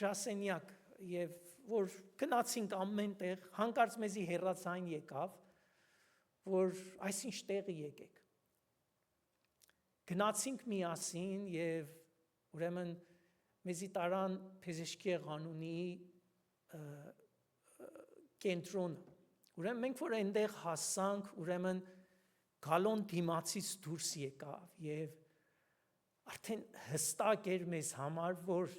գրասենյակ եւ որ գնացինք ամեն տեղ, հանկարծ մեզի հեռացային եկավ, որ այսինչ տեղի եկեք։ Գնացինք միասին եւ ուրեմն մեզի տարան Փեզեշկի ղանունի կենտրոնը։ Ուրեմն մենք որ այնտեղ հասանք, ուրեմն գալոն դիմացից դուրս եկավ եւ արդեն հստակ էր մեզ համար, որ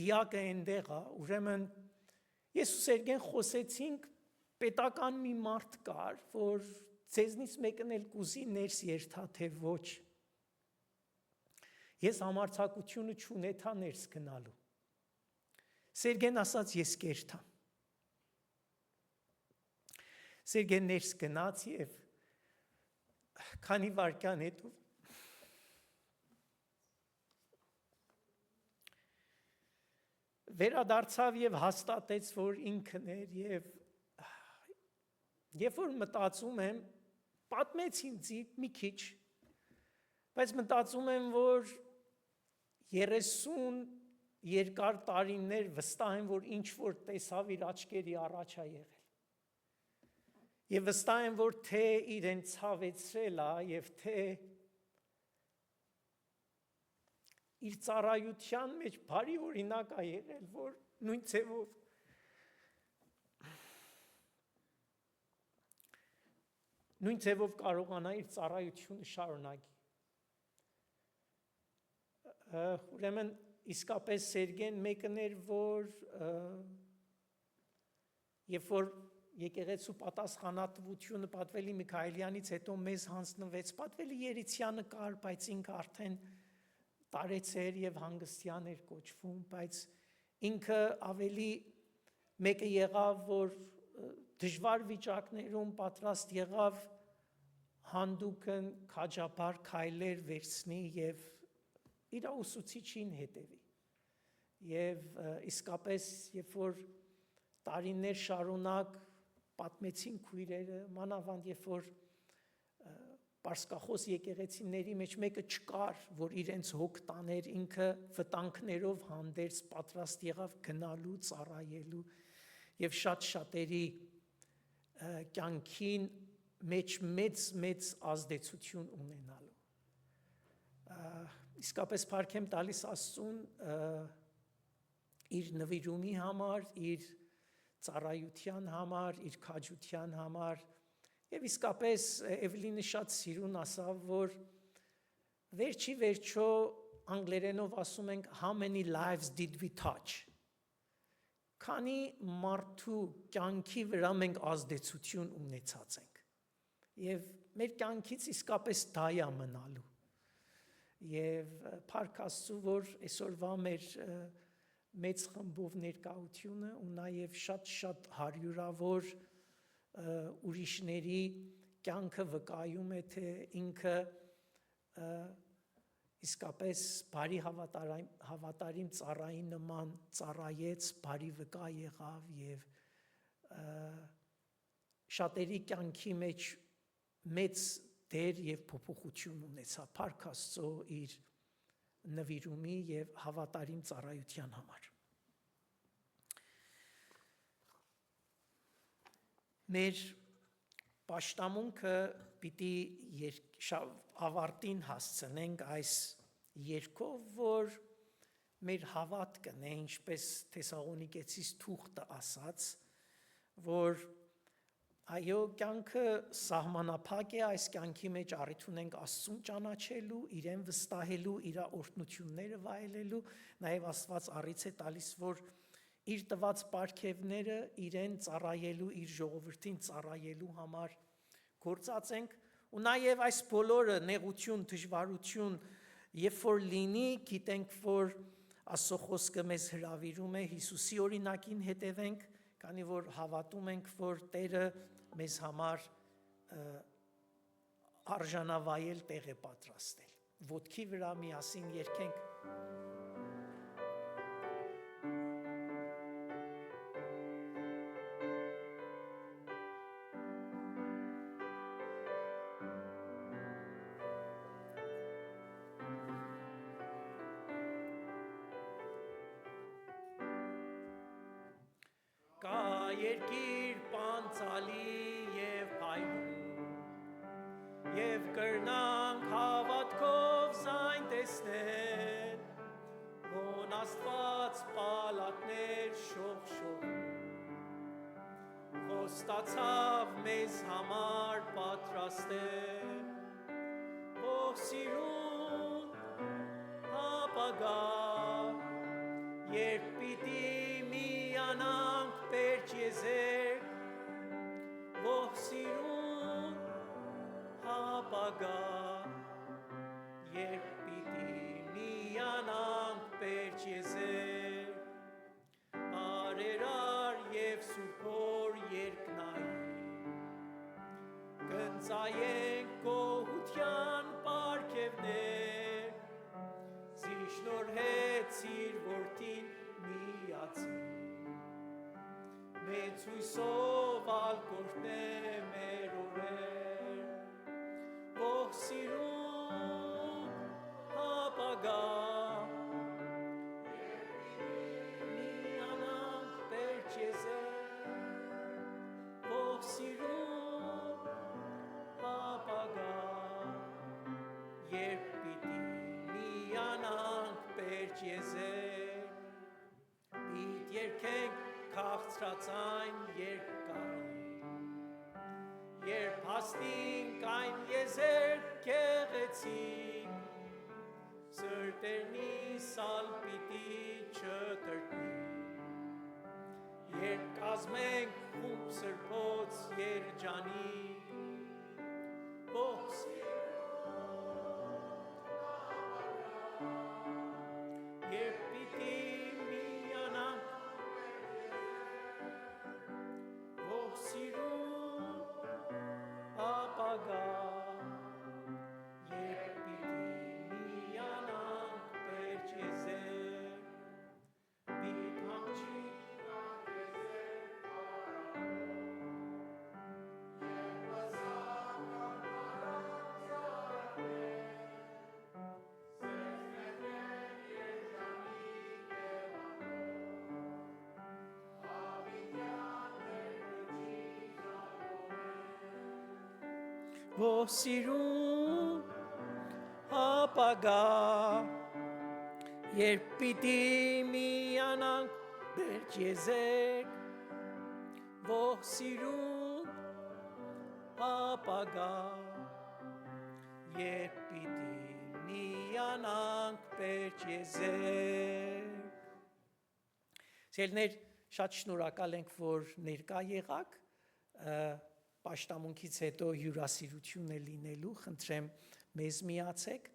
դիակը այնտեղ է, ուրեմն ես ու Սերգեն խոսեցինք, պետական մի մարդ կար, որ ձեզնից մեկն էլ կուզի ներս երթա, թե ոչ։ Ես համարձակությունը չունեցա ներս գնալու։ Սերգեն ասաց ես կերթամ։ Սերգեն ներս գնաց եւ քանի վայրկյան հետո վերադարձավ եւ հաստատեց, որ ինքն էր եւ երբ որ մտածում եմ, պատմեց ինձ մի քիչ, բայց մտածում եմ, որ 30 երկար տարիներ վստահ եմ, որ ինչ որ տեսավ իր աչքերի առաջ է եղել։ Եվ վստահ եմ, որ թե իրեն ցավեցրել է եւ թե իր ծառայության մեջ բարի օրինակ է եղել, որ նույն ձևով կարողանա իր ծառայությունը շարունակի։ Ուրեմն իսկապես Սերգեն մեկն էր, որ երբ որ եկեղեցու պատասխանատվությունը Պատվելի Միքայելյանից հետո մեզ հանձնվեց, Պատվելի Երիցյանը կար, բայց ինքը արդեն տարեցեր եւ հանգստյան էր կոչվում, բայց ինքը ավելի մեկը եղավ, որ դժվար վիճակներում պատրաստ եղավ հանդուկն քաջաբար քայլեր վերցնի եւ իր ուսուցիչին հետևի։ Եվ իսկապես, երբ որ տարիներ շարունակ պատմեցին քույրերը, մանավանդ երբ որ պարսկախոս եկեղեցիների մեջ մեկը չկար, որ իրենց հոգ տաներ, ինքը վտանգներով հանդերձ պատրաստ եղավ գնալու, ծառայելու։ եւ շատ շատերի կյանքին մեջ մեծ ազդեցություն ունենալու։ Իսկապես փառք եմ տալիս Աստծուն իր նվիրումի համար, իր ծառայության համար, իր քաջության համար եւ իսկապես Էվելինը շատ սիրուն ասավ, որ վերջի վերջո անգլերենով ասում ենք how many lives did we touch։ Քանի մարդու կյանքի վրա մենք ազդեցություն ունեցած ենք։ Եվ մեր կյանքից իսկապես դա է մնալու։ Եվ փառք Աստծո, որ այսօրվա մեր մեծ խմբով ներկայությունը ու նաև շատ հարյուրավոր ուրիշների կյանքը վկայում է, թե ինքը իսկապես բարի հավատարիմ ծառայի նման ծառայեց, բարի վկա եղավ եւ շատերի կյանքի մեջ մեծ դեր եւ փոփոխություն ունեցավ փառք Աստծո իր նվիրումի եւ հավատարիմ ծառայության համար։ Մեր պաշտամունքը պիտի ավարտին հասցնենք այս երկով, որ մեր հավատքն է, ինչպես Թեսաղոնիկեցիս թուղթը ասաց, որ այո, կյանքը սահմանափակ է, այս կյանքի մեջ առիթ ունենք Աստծուն ճանաչելու, իրեն վստահելու, իր օրհնությունները վայելելու, նաև Աստված առիթ է տալիս, որ իր տված պարգևները իրեն ծառայելու, իր ժողովրդին ծառայելու համար գործածենք, ու նաև այս բոլորը նեղություն, դժվարություն, երբ որ լինի, գիտենք, որ Աստծո խոսքը մեզ հրավիրում է Հիսուսի օրինակին հետևենք, քանի որ հավատում ենք, որ Տերը մեզ համար արժանավայել տեղ է պատրաստել։ Ոտքի վրա միասին երգենք Կա երկիր պանցալի և փայլուն, և կրնանք հավատքով զայն տեսնել, ոն Աստված պալատներ շողշողում, խոստացավ մեզ համար պատրաստել, ով սիրուն ապագա, երբ պիտի միանանք պերճ եզերք, ով սիրուն ապագա, երբ պիտի միանանք պերճ եզերք, բարերար և սուրբոր երկնային, կընծայենք գոհության պարգևներ, զիշնորհեց իր որդին միացին, մեծ հույսով ալկորտնե մեր օրեր, ող սիրուն ապագա, միանանք պերճ եզեր, ող սիրուն ապագա, երբ պիտի միանանք պերճ եզեր, պիտ երգենք քաղցրածայն երկարին, երբ հասնենք այն եզեր գեղեցիկ, սրտերնի սալ պիտի չտրտնի, երբ կազմենք խումբ սրբոց երջանի, ող երբ պիտի միանանք ող սիրուն ապագա, երբ պիտի միանանք պերճ եզեր, պիտ հանգչի Երբ ոսիրուն ապագա երբ պիտի միանանք վերջ եզեք ոսիրուն ապագա երբ պիտի միանանք վերջ եզեք Սիրելիներ, շատ շնորհակալ ենք, որ ներկա եղաք, պաշտամունքից հետո հյուրասիրություն է լինելու, խնդրեմ մեզ միացեք։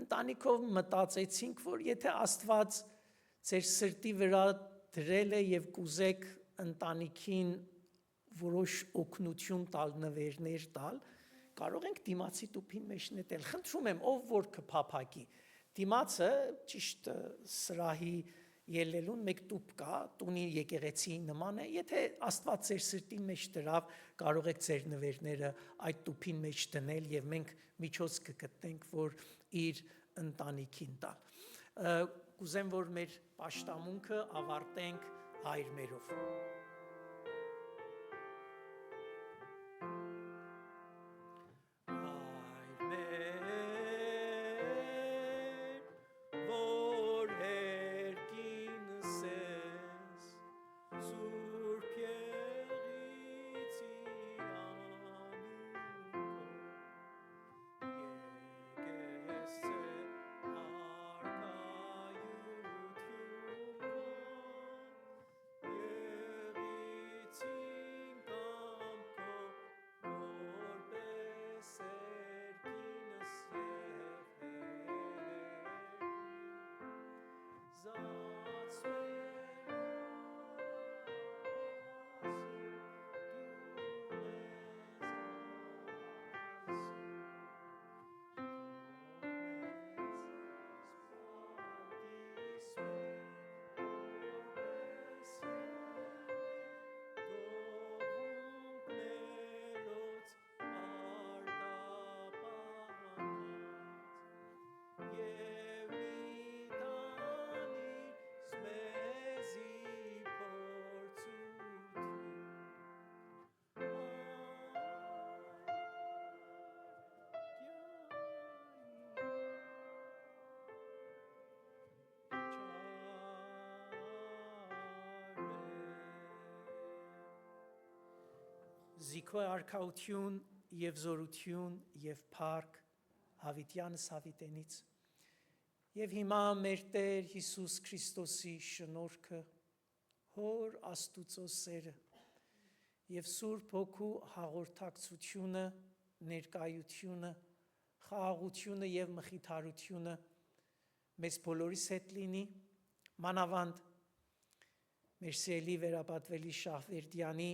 Ընտանիքով մտածեցինք, որ եթե Աստված ձեր սրտի վրա դրել է եւ կուզեք ընտանիքին որոշ օգնություն տալ, նվերներ տալ, կարող ենք դիմացի տուփին մեջ նետել։ Խնդրում եմ, ով որ կփափակի, դիմացը ճիշտ սրահի ելելուն մեկ տուփ կա, տունի եկեղեցի նման է, եթե Աստված ձեր սրտի մեջ դրավ, կարող եք ձեր նվերները այդ տուփին մեջ դնել եւ մենք միջոց կգտնենք, որ իր ընտանիքին տալ։ Կուզեմ, որ մեր պաշտամունքը ավարտենք հայրմերով։ Զիքո արքայություն եւ զորություն եւ փառք Հավիտյանս Հավիտենից եւ հիմա մեր Տեր Հիսուս Քրիստոսի շնորհքը Հոր Աստուծո սերը եւ Սուրբ Հոգու հաղորդակցությունը ներկայությունը խաղաղությունը եւ մխիթարությունը մեզ բոլորիս հետ լինի մանավանդ մեր սիրելի վերապատվելի Շահվերդյանի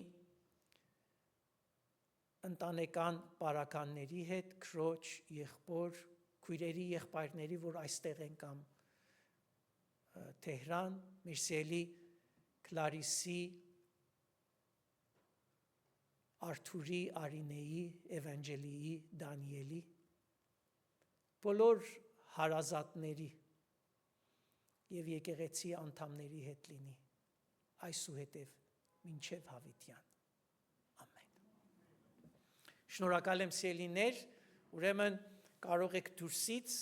ընտանեկան պարականների հետ, քրոջ, եղբոր, քույրերի, եղբայրների, որ այստեղ են կամ Թեհրան, մեր սիրելի Կլարիսի, Արթուրի, Արինեի, Էվանջելիի, Դանիելի, բոլոր հարազատների եւ եկեղեցի անդամների հետ լինի, այսուհետև մինչև Հավիտյան։ Շնորհակալ եմ սիրելիներ, ուրեմն կարող եք դուրսից